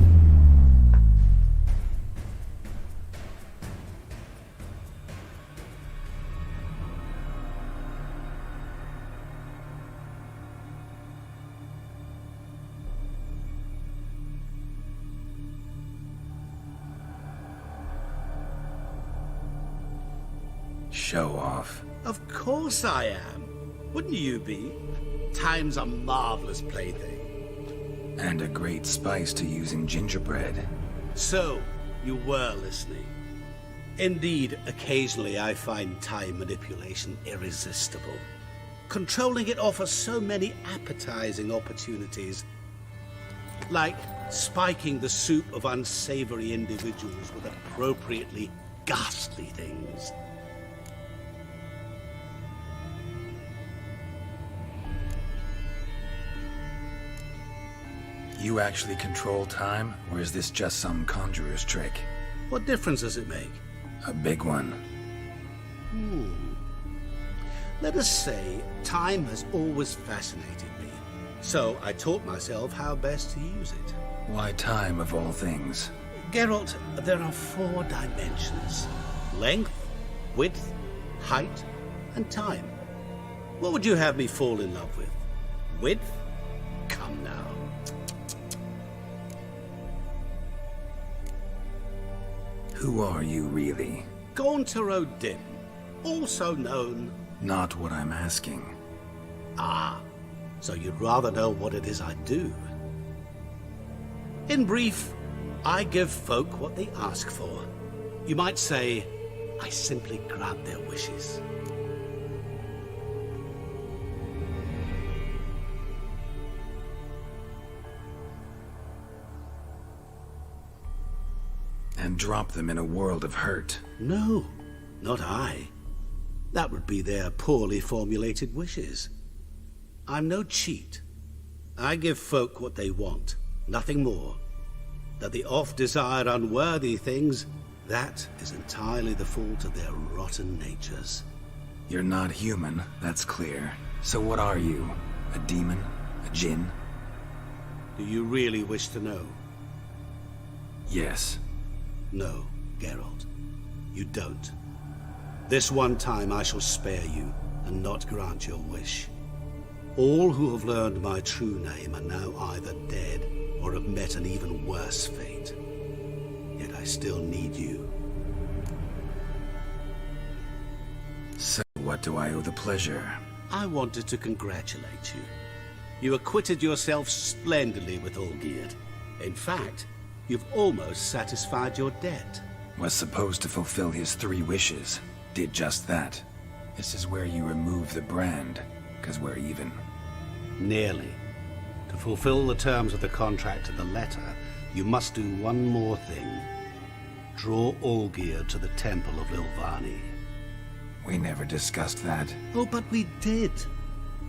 Speaker 2: Show off.
Speaker 8: Of course I am. Wouldn't you be? Time's a marvelous plaything.
Speaker 2: And a great spice to use in gingerbread.
Speaker 8: So, you were listening. Indeed, occasionally I find time manipulation irresistible. Controlling it offers so many appetizing opportunities. Like spiking the soup of unsavory individuals with appropriately ghastly things.
Speaker 2: You actually control time, or is this just some conjurer's trick?
Speaker 8: What difference does it make?
Speaker 2: A big one.
Speaker 8: Let us say, time has always fascinated me. So I taught myself how best to use it.
Speaker 2: Why time, of all things?
Speaker 8: Geralt, there are 4 dimensions. Length, width, height, and time. What would you have me fall in love with? Width? Come now.
Speaker 2: Who are you, really?
Speaker 8: Gaunter O'Dim, also known...
Speaker 2: Not what I'm asking.
Speaker 8: Ah, so you'd rather know what it is I do. In brief, I give folk what they ask for. You might say, I simply grant their wishes.
Speaker 2: And drop them in a world of hurt.
Speaker 8: No, not I. That would be their poorly formulated wishes. I'm no cheat. I give folk what they want, nothing more. That they oft desire unworthy things, that is entirely the fault of their rotten natures.
Speaker 2: You're not human, that's clear. So what are you? A demon? A djinn?
Speaker 8: Do you really wish to know?
Speaker 2: Yes.
Speaker 8: No, Geralt. You don't. This one time I shall spare you, and not grant your wish. All who have learned my true name are now either dead, or have met an even worse fate. Yet I still need you.
Speaker 2: So what do I owe the pleasure?
Speaker 8: I wanted to congratulate you. You acquitted yourself splendidly with Olgierd. In fact, you've almost satisfied your debt.
Speaker 2: Was supposed to fulfill his 3 wishes. Did just that. This is where you remove the brand, because we're even.
Speaker 8: Nearly. To fulfill the terms of the contract to the letter, you must do one more thing. Draw Olgierd to the Temple of Lilvani.
Speaker 2: We never discussed that.
Speaker 8: Oh, but we did.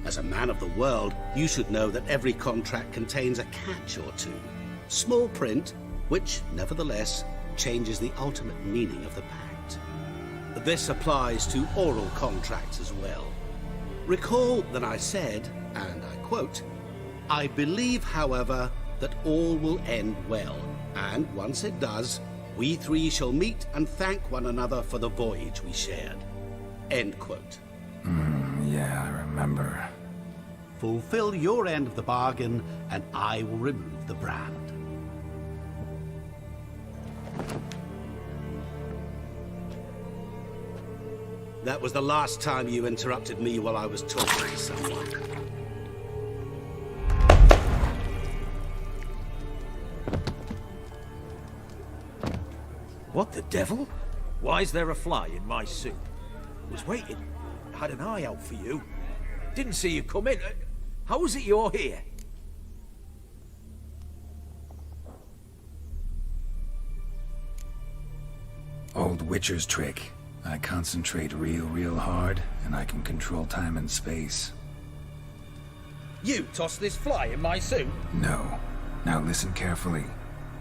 Speaker 8: As a man of the world, you should know that every contract contains a catch or two. Small print, which, nevertheless, changes the ultimate meaning of the pact. This applies to oral contracts as well. Recall that I said, and I quote, "I believe, however, that all will end well, and once it does, we three shall meet and thank one another for the voyage we shared." End quote.
Speaker 2: Yeah, I remember.
Speaker 8: Fulfill your end of the bargain, and I will remove the brand. That was the last time you interrupted me while I was talking to someone.
Speaker 11: What the devil? Why is there a fly in my suit? Was waiting. Had an eye out for you. Didn't see you come in. How is it you're here?
Speaker 2: Old Witcher's trick. I concentrate real hard, and I can control time and space.
Speaker 11: You tossed this fly in my suit?
Speaker 2: No. Now listen carefully.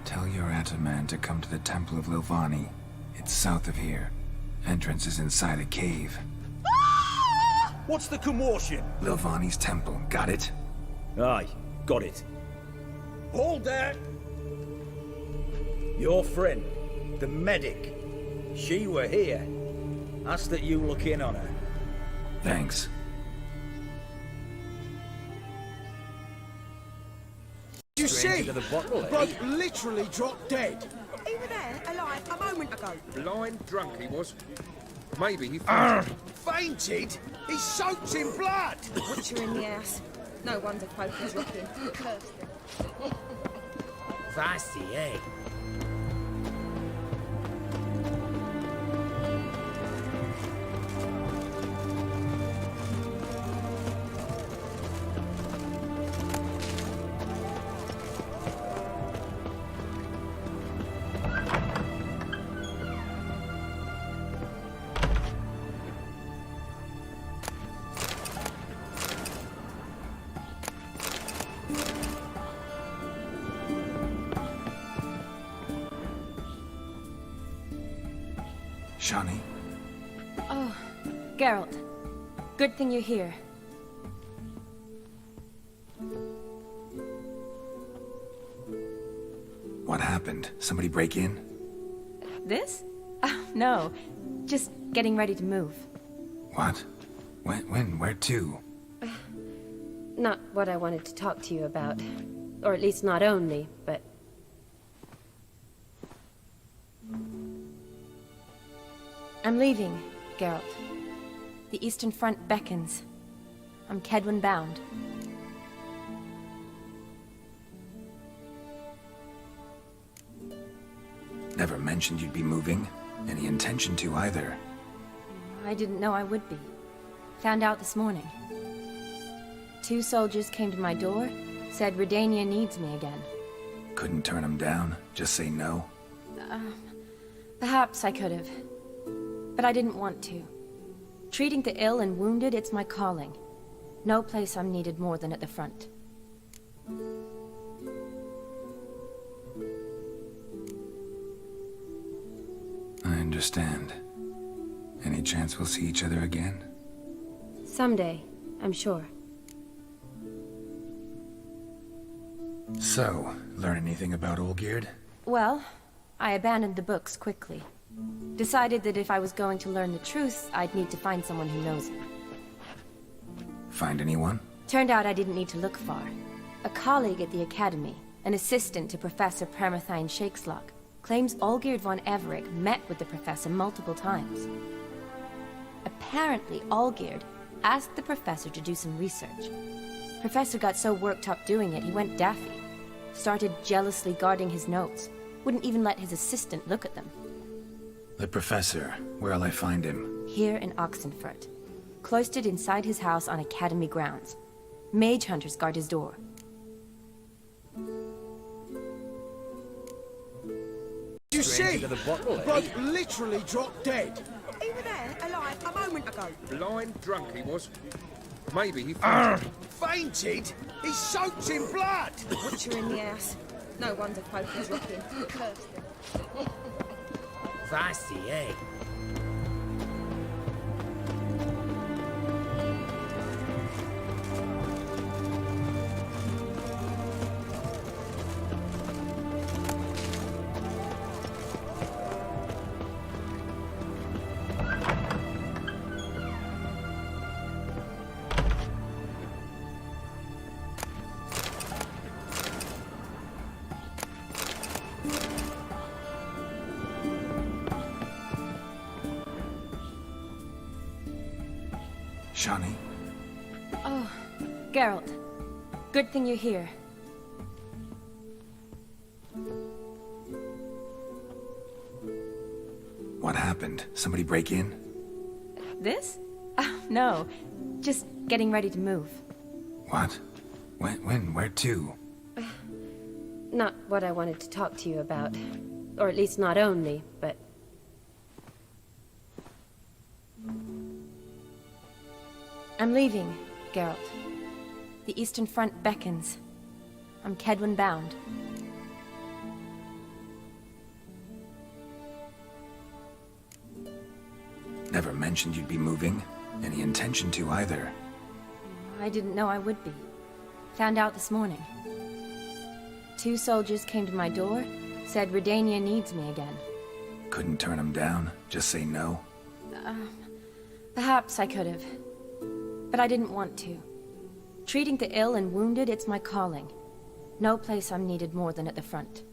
Speaker 2: Tell your Ataman to come to the Temple of Lilvani. It's south of here. Entrance is inside a cave.
Speaker 11: What's the commotion?
Speaker 2: Lilvani's temple. Got it?
Speaker 11: Aye, got it. Hold there! Your friend, the medic. She were here. Ask that you look in on her.
Speaker 2: Thanks.
Speaker 13: You see?
Speaker 11: To the bottle,
Speaker 13: The bloke literally dropped dead.
Speaker 12: He was there, alive, a moment ago.
Speaker 6: Blind drunk he was. Maybe he
Speaker 13: Fainted? He's soaked in blood.
Speaker 12: Witcher in the house. No wonder folk is rocking. Cursed him.
Speaker 11: Fancy, eh?
Speaker 2: Shani?
Speaker 15: Oh, Geralt. Good thing you're here.
Speaker 2: What happened? Somebody break in?
Speaker 15: This? Oh, no. Just getting ready to move.
Speaker 2: What? When? Where to?
Speaker 16: Not what I wanted to talk to you about. Or at least not only, but...
Speaker 15: I'm leaving, Geralt. The Eastern Front beckons. I'm Kedwin bound.
Speaker 2: Never mentioned you'd be moving. Any intention to either.
Speaker 15: I didn't know I would be. Found out this morning. 2 soldiers came to my door, said Redania needs me again.
Speaker 2: Couldn't turn him down? Just say no?
Speaker 15: Perhaps I could have. But I didn't want to. Treating the ill and wounded, it's my calling. No place I'm needed more than at the front.
Speaker 2: I understand. Any chance we'll see each other again?
Speaker 16: Someday, I'm sure.
Speaker 2: So, learn anything about Olgierd?
Speaker 15: Well, I abandoned the books quickly. Decided that if I was going to learn the truth, I'd need to find someone who knows him.
Speaker 2: Find anyone?
Speaker 15: Turned out I didn't need to look far. A colleague at the Academy, an assistant to Professor Permathine Shakeslock, claims Olgierd von Everec met with the professor multiple times. Apparently, Olgierd asked the professor to do some research. Professor got so worked up doing it, he went daffy. Started jealously guarding his notes. Wouldn't even let his assistant look at them.
Speaker 2: The professor. Where'll I find him?
Speaker 15: Here in Oxenfurt. Cloistered inside his house on Academy grounds. Mage hunters guard his door.
Speaker 11: You see,
Speaker 13: into the bottle, eh?
Speaker 11: bloke literally dropped dead.
Speaker 12: He was there, alive, a moment ago.
Speaker 6: Blind drunk he was. Maybe he
Speaker 11: Fainted? He's soaked in blood.
Speaker 12: Butcher in the house. No wonder poker's rocking. Cursed him.
Speaker 9: Fancy, eh?
Speaker 2: Shani?
Speaker 15: Oh, Geralt. Good thing you're here.
Speaker 2: What happened? Somebody break in?
Speaker 15: This? Oh, no. Just getting ready to move.
Speaker 2: What? When? Where to?
Speaker 16: Not what I wanted to talk to you about. Or at least not only, but...
Speaker 15: I'm leaving, Geralt. The Eastern Front beckons. I'm Kedwin bound.
Speaker 2: Never mentioned you'd be moving. Any intention to either.
Speaker 15: I didn't know I would be. Found out this morning. 2 soldiers came to my door, said Redania needs me again.
Speaker 2: Couldn't turn him down? Just say no?
Speaker 15: Perhaps I could have. But I didn't want to. Treating the ill and wounded, it's my calling. No place I'm needed more than at the front.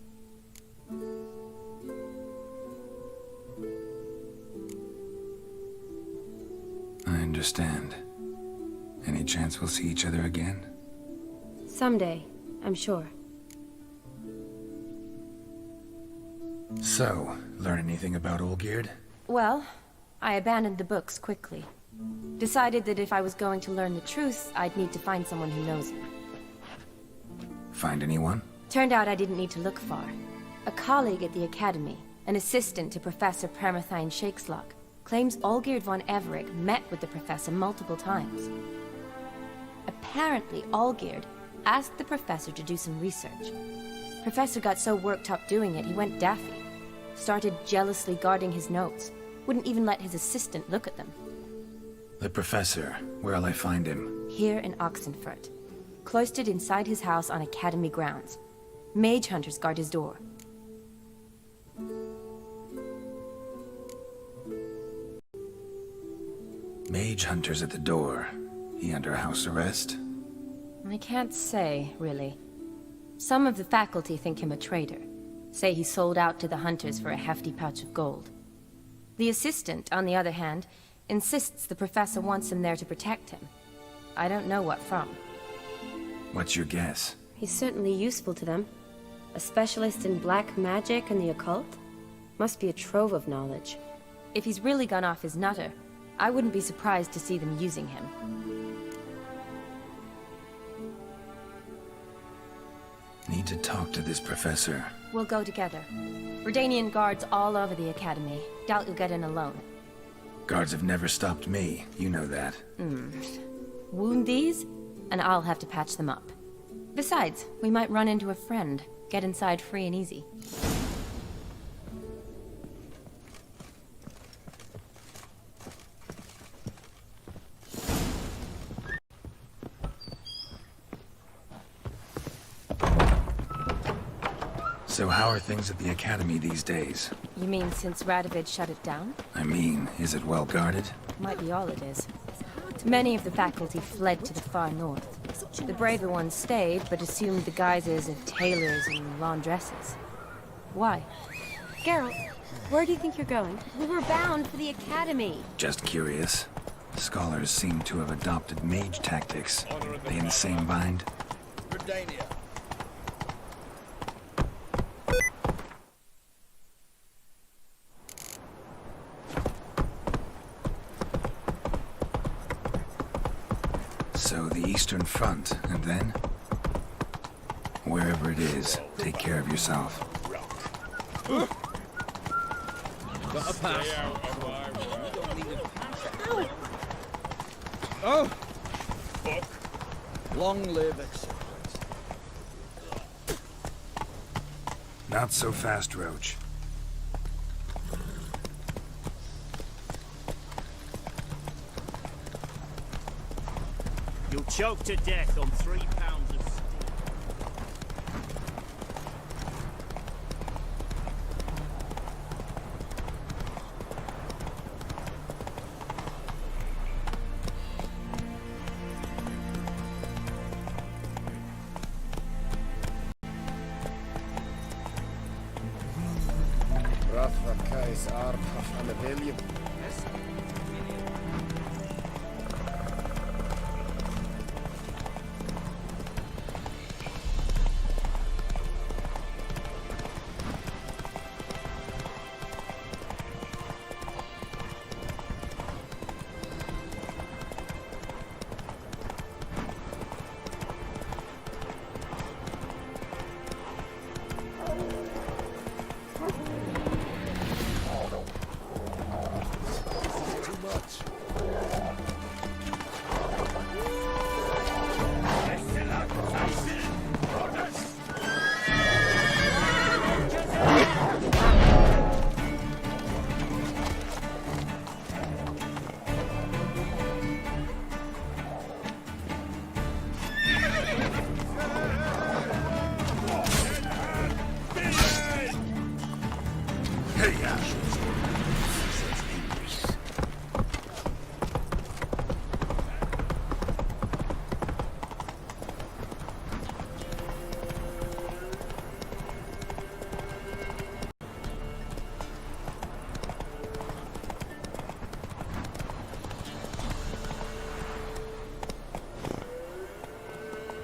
Speaker 2: I understand. Any chance we'll see each other again?
Speaker 16: Someday, I'm sure.
Speaker 2: So, learn anything about Olgierd?
Speaker 15: Well, I abandoned the books quickly. Decided that if I was going to learn the truth, I'd need to find someone who knows it.
Speaker 2: Find anyone?
Speaker 15: Turned out I didn't need to look far. A colleague at the Academy, an assistant to Professor Permathine Shakeslock, claims Olgierd von Everec met with the professor multiple times. Apparently, Olgierd asked the professor to do some research. Professor got so worked up doing it, he went daffy. Started jealously guarding his notes. Wouldn't even let his assistant look at them.
Speaker 2: The professor. Where'll I find him?
Speaker 15: Here in Oxenfurt. Cloistered inside his house on Academy grounds. Mage hunters guard his door.
Speaker 2: Mage hunters at the door. He under house arrest?
Speaker 15: I can't say, really. Some of the faculty think him a traitor. Say he sold out to the hunters for a hefty pouch of gold. The assistant, on the other hand, insists the professor wants him there to protect him. I don't know what from.
Speaker 2: What's your guess?
Speaker 16: He's certainly useful to them. A specialist in black magic and the occult? Must be a trove of knowledge.
Speaker 15: If he's really gone off his nutter, I wouldn't be surprised to see them using him.
Speaker 2: Need to talk to this professor.
Speaker 15: We'll go together. Redanian guards all over the Academy. Doubt you'll get in alone.
Speaker 2: Guards have never stopped me. You know that.
Speaker 15: Wound these, and I'll have to patch them up. Besides, we might run into a friend. Get inside free and easy.
Speaker 2: So how are things at the Academy these days?
Speaker 15: You mean since Radovid shut it down?
Speaker 2: I mean, is it well guarded?
Speaker 15: Might be all it is. Many of the faculty fled to the far north. The braver ones stayed, but assumed the guises of tailors and laundresses. Why?
Speaker 16: Geralt, where do you think you're going? We were bound for the Academy.
Speaker 2: Just curious. Scholars seem to have adopted mage tactics. They in the same bind?
Speaker 11: Redania.
Speaker 2: So the Eastern Front, and then? Wherever it is, take care of yourself.
Speaker 11: got a pass.
Speaker 17: Stay out of my way.
Speaker 11: You don't need a pass.
Speaker 17: Oh! Fuck.
Speaker 11: Long live acceptance.
Speaker 5: Not so fast, Roach.
Speaker 18: You'll choke to death on 3 pounds of steel.
Speaker 17: Rathrakais Arpach and the William.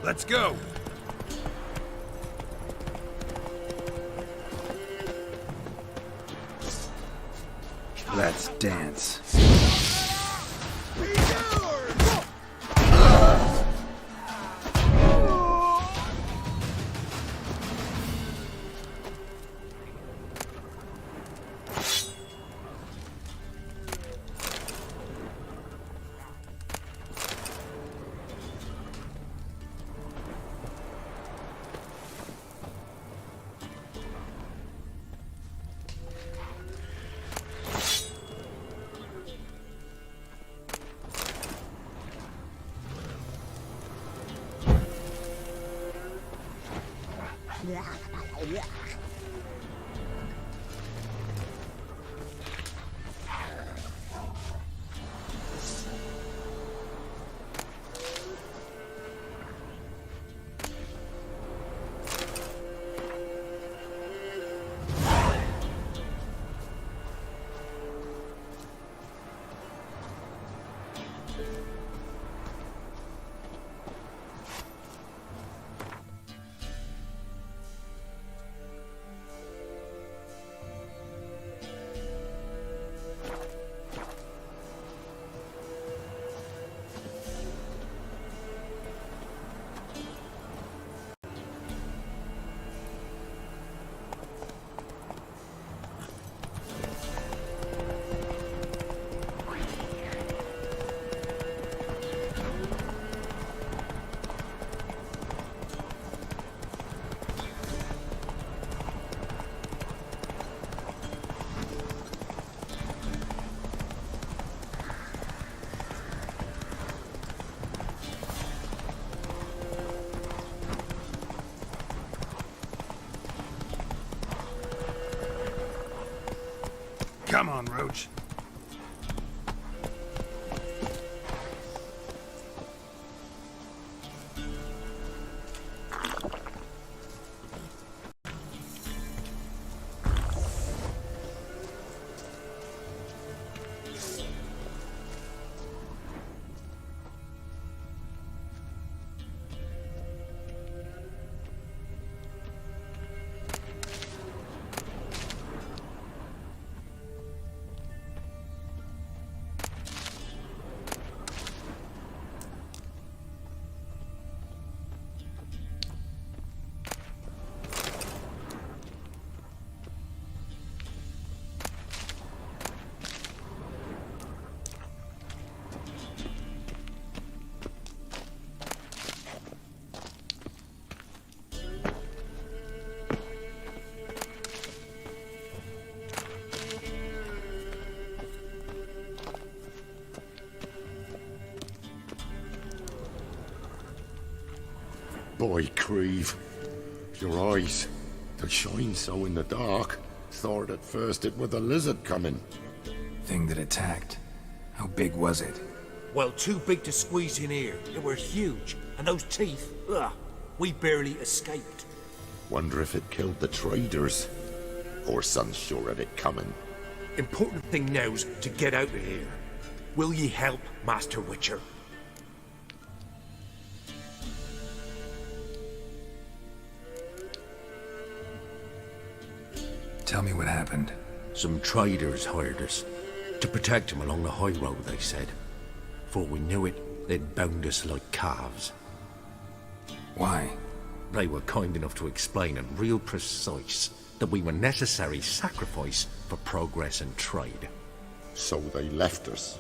Speaker 5: Let's go! Let's dance. Come on, Roach.
Speaker 19: boy, Creve. Your eyes, they shine so in the dark. Thought at first it were the lizard coming.
Speaker 2: Thing that attacked. How big was it?
Speaker 11: Well, too big to squeeze in here. They were huge. And those teeth, ugh, we barely escaped.
Speaker 19: Wonder if it killed the traders. Or son's sure of it coming.
Speaker 11: Important thing now's to get out of here. Will ye help, Master Witcher?
Speaker 2: Tell me what happened.
Speaker 11: Some traders hired us. To protect them along the high road, they said. Before we knew it, they'd bound us like calves.
Speaker 2: Why?
Speaker 11: They were kind enough to explain and real precise that we were necessary sacrifice for progress and trade.
Speaker 19: So they left us,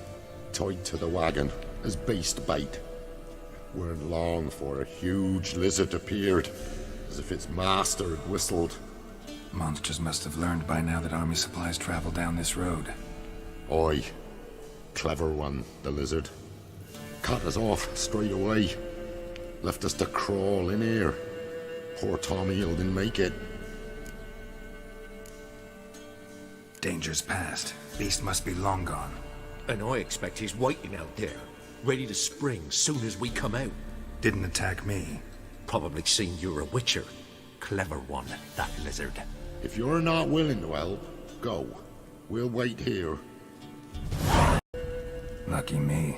Speaker 19: tied to the wagon, as beast bait. Weren't long for a huge lizard appeared, as if its master had whistled.
Speaker 2: Monsters must have learned by now that army supplies travel down this road.
Speaker 19: Oi. Clever one, the lizard. Cut us off straight away. Left us to crawl in here. Poor Tommy didn't make it.
Speaker 2: Danger's past. Beast must be long gone.
Speaker 11: And I expect he's waiting out there, ready to spring soon as we come out.
Speaker 2: Didn't attack me.
Speaker 11: Probably seen you're a witcher. Clever one, that lizard.
Speaker 19: If you're not willing to help, go. We'll wait here.
Speaker 2: Lucky me.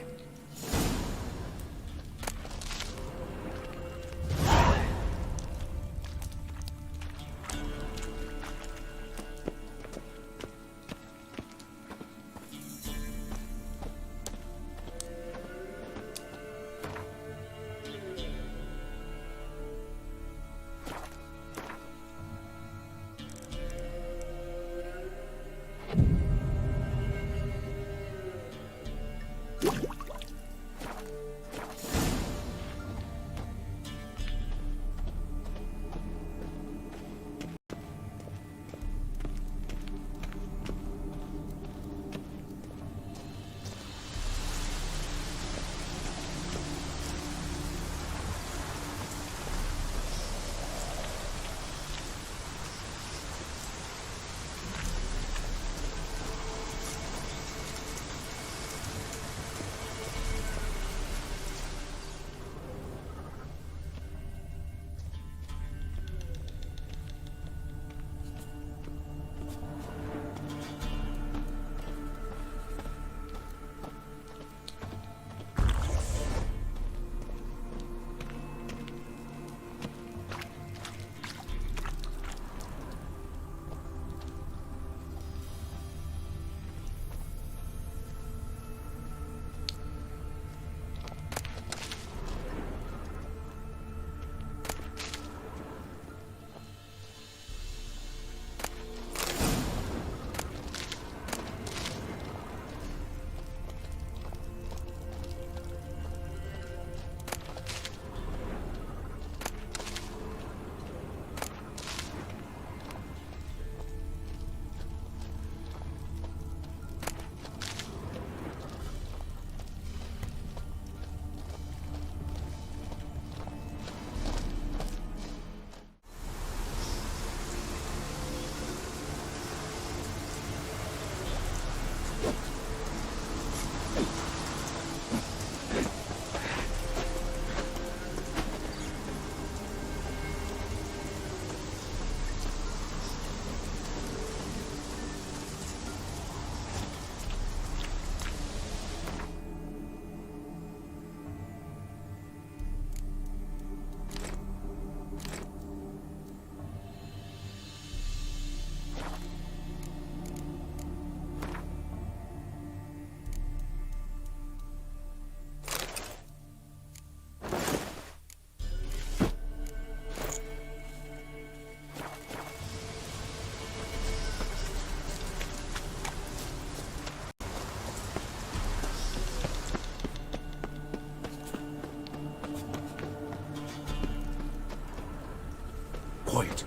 Speaker 11: Quiet.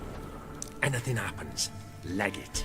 Speaker 11: Anything happens, leg it.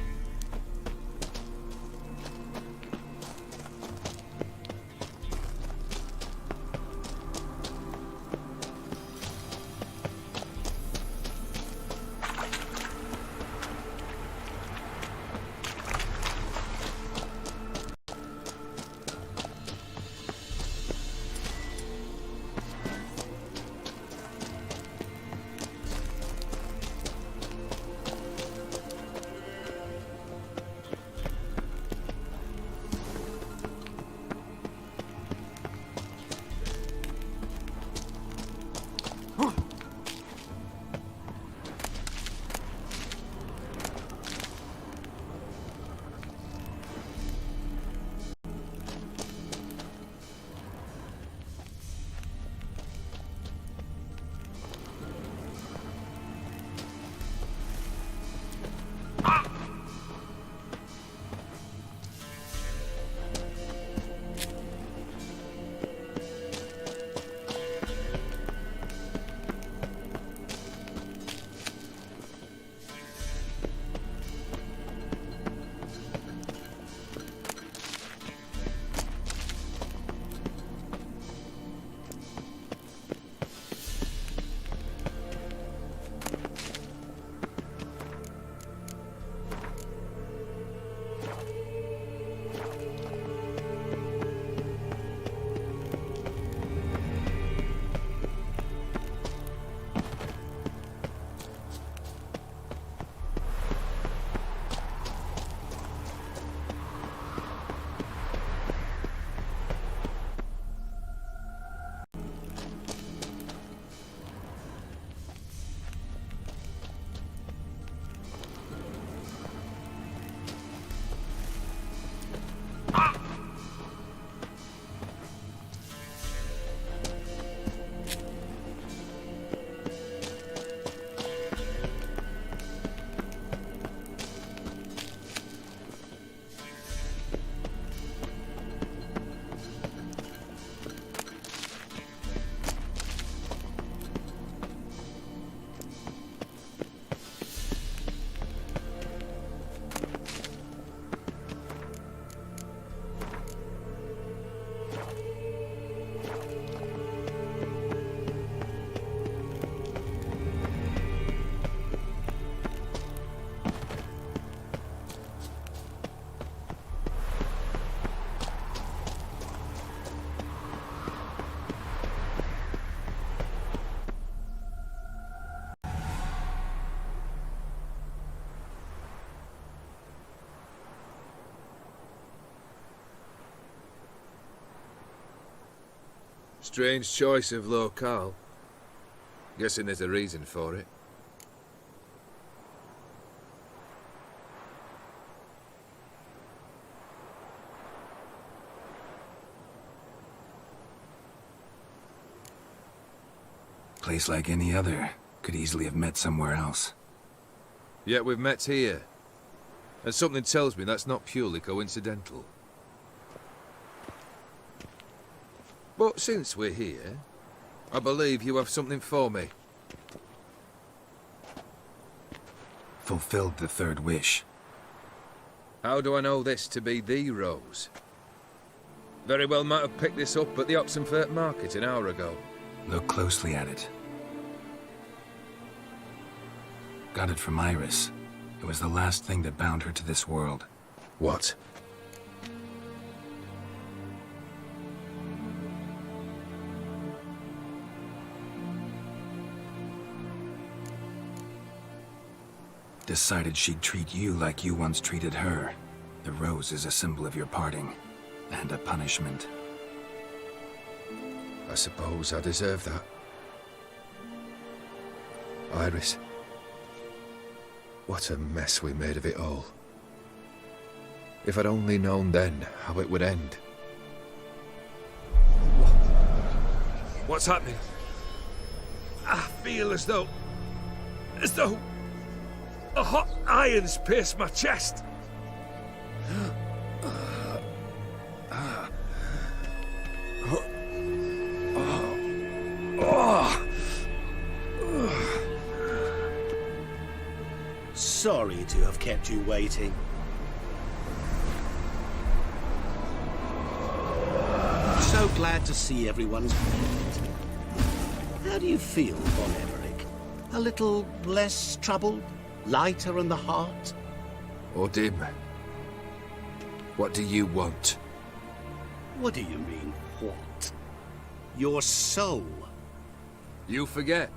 Speaker 6: Strange choice of locale. Guessing there's a reason for it.
Speaker 2: Place like any other. Could easily have met somewhere else.
Speaker 6: Yet we've met here. And something tells me that's not purely coincidental. But since we're here, I believe you have something for me.
Speaker 2: Fulfilled the third wish.
Speaker 6: How do I know this to be the rose? Very well might have picked this up at the Oxenfurt market an hour ago.
Speaker 2: Look closely at it. Got it from Iris. It was the last thing that bound her to this world.
Speaker 6: What?
Speaker 2: Decided she'd treat you like you once treated her. The rose is a symbol of your parting, and a punishment.
Speaker 6: I suppose I deserve that. Iris. What a mess we made of it all. If I'd only known then how it would end. What's happening? I feel as though a hot iron's pierced my chest.
Speaker 8: Sorry to have kept you waiting. So glad to see everyone's pleased. How do you feel, Von Everett? A little less troubled? Lighter in the heart?
Speaker 6: Odim, what do you want?
Speaker 8: What do you mean, what? Your soul.
Speaker 6: You forget.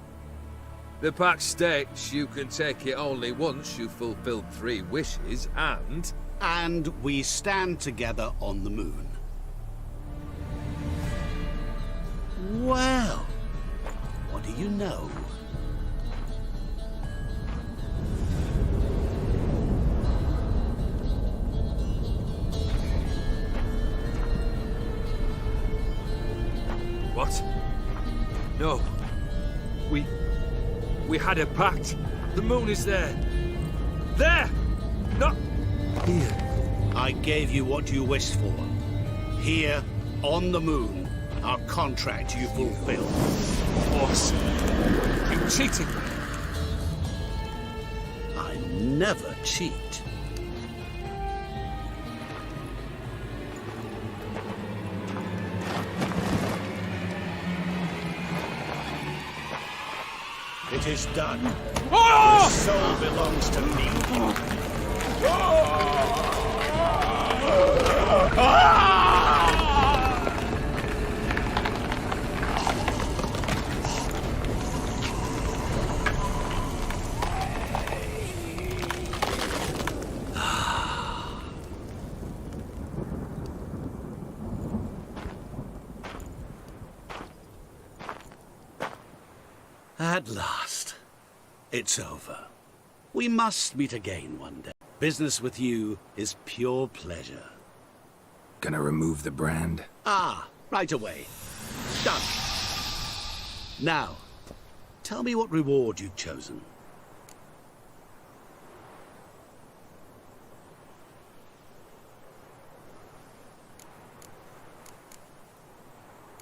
Speaker 6: The pact states you can take it only once you've fulfilled 3 wishes, and...
Speaker 8: And we stand together on the moon. Well, what do you know?
Speaker 6: What? No. We had a pact. The moon is there. There! Not here.
Speaker 8: I gave you what you wished for. Here, on the moon, our contract you fulfilled.
Speaker 6: Boss, you cheated me.
Speaker 8: I never cheat. It is done. The soul belongs to me. At last, it's over. We must meet again one day. Business with you is pure pleasure.
Speaker 2: Gonna remove the brand?
Speaker 8: Ah, right away. Done. Now, tell me what reward you've chosen.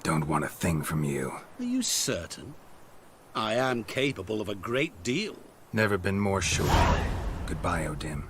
Speaker 2: Don't want a thing from you.
Speaker 8: Are you certain? I am capable of a great deal.
Speaker 2: Never been more sure. Goodbye, Odim.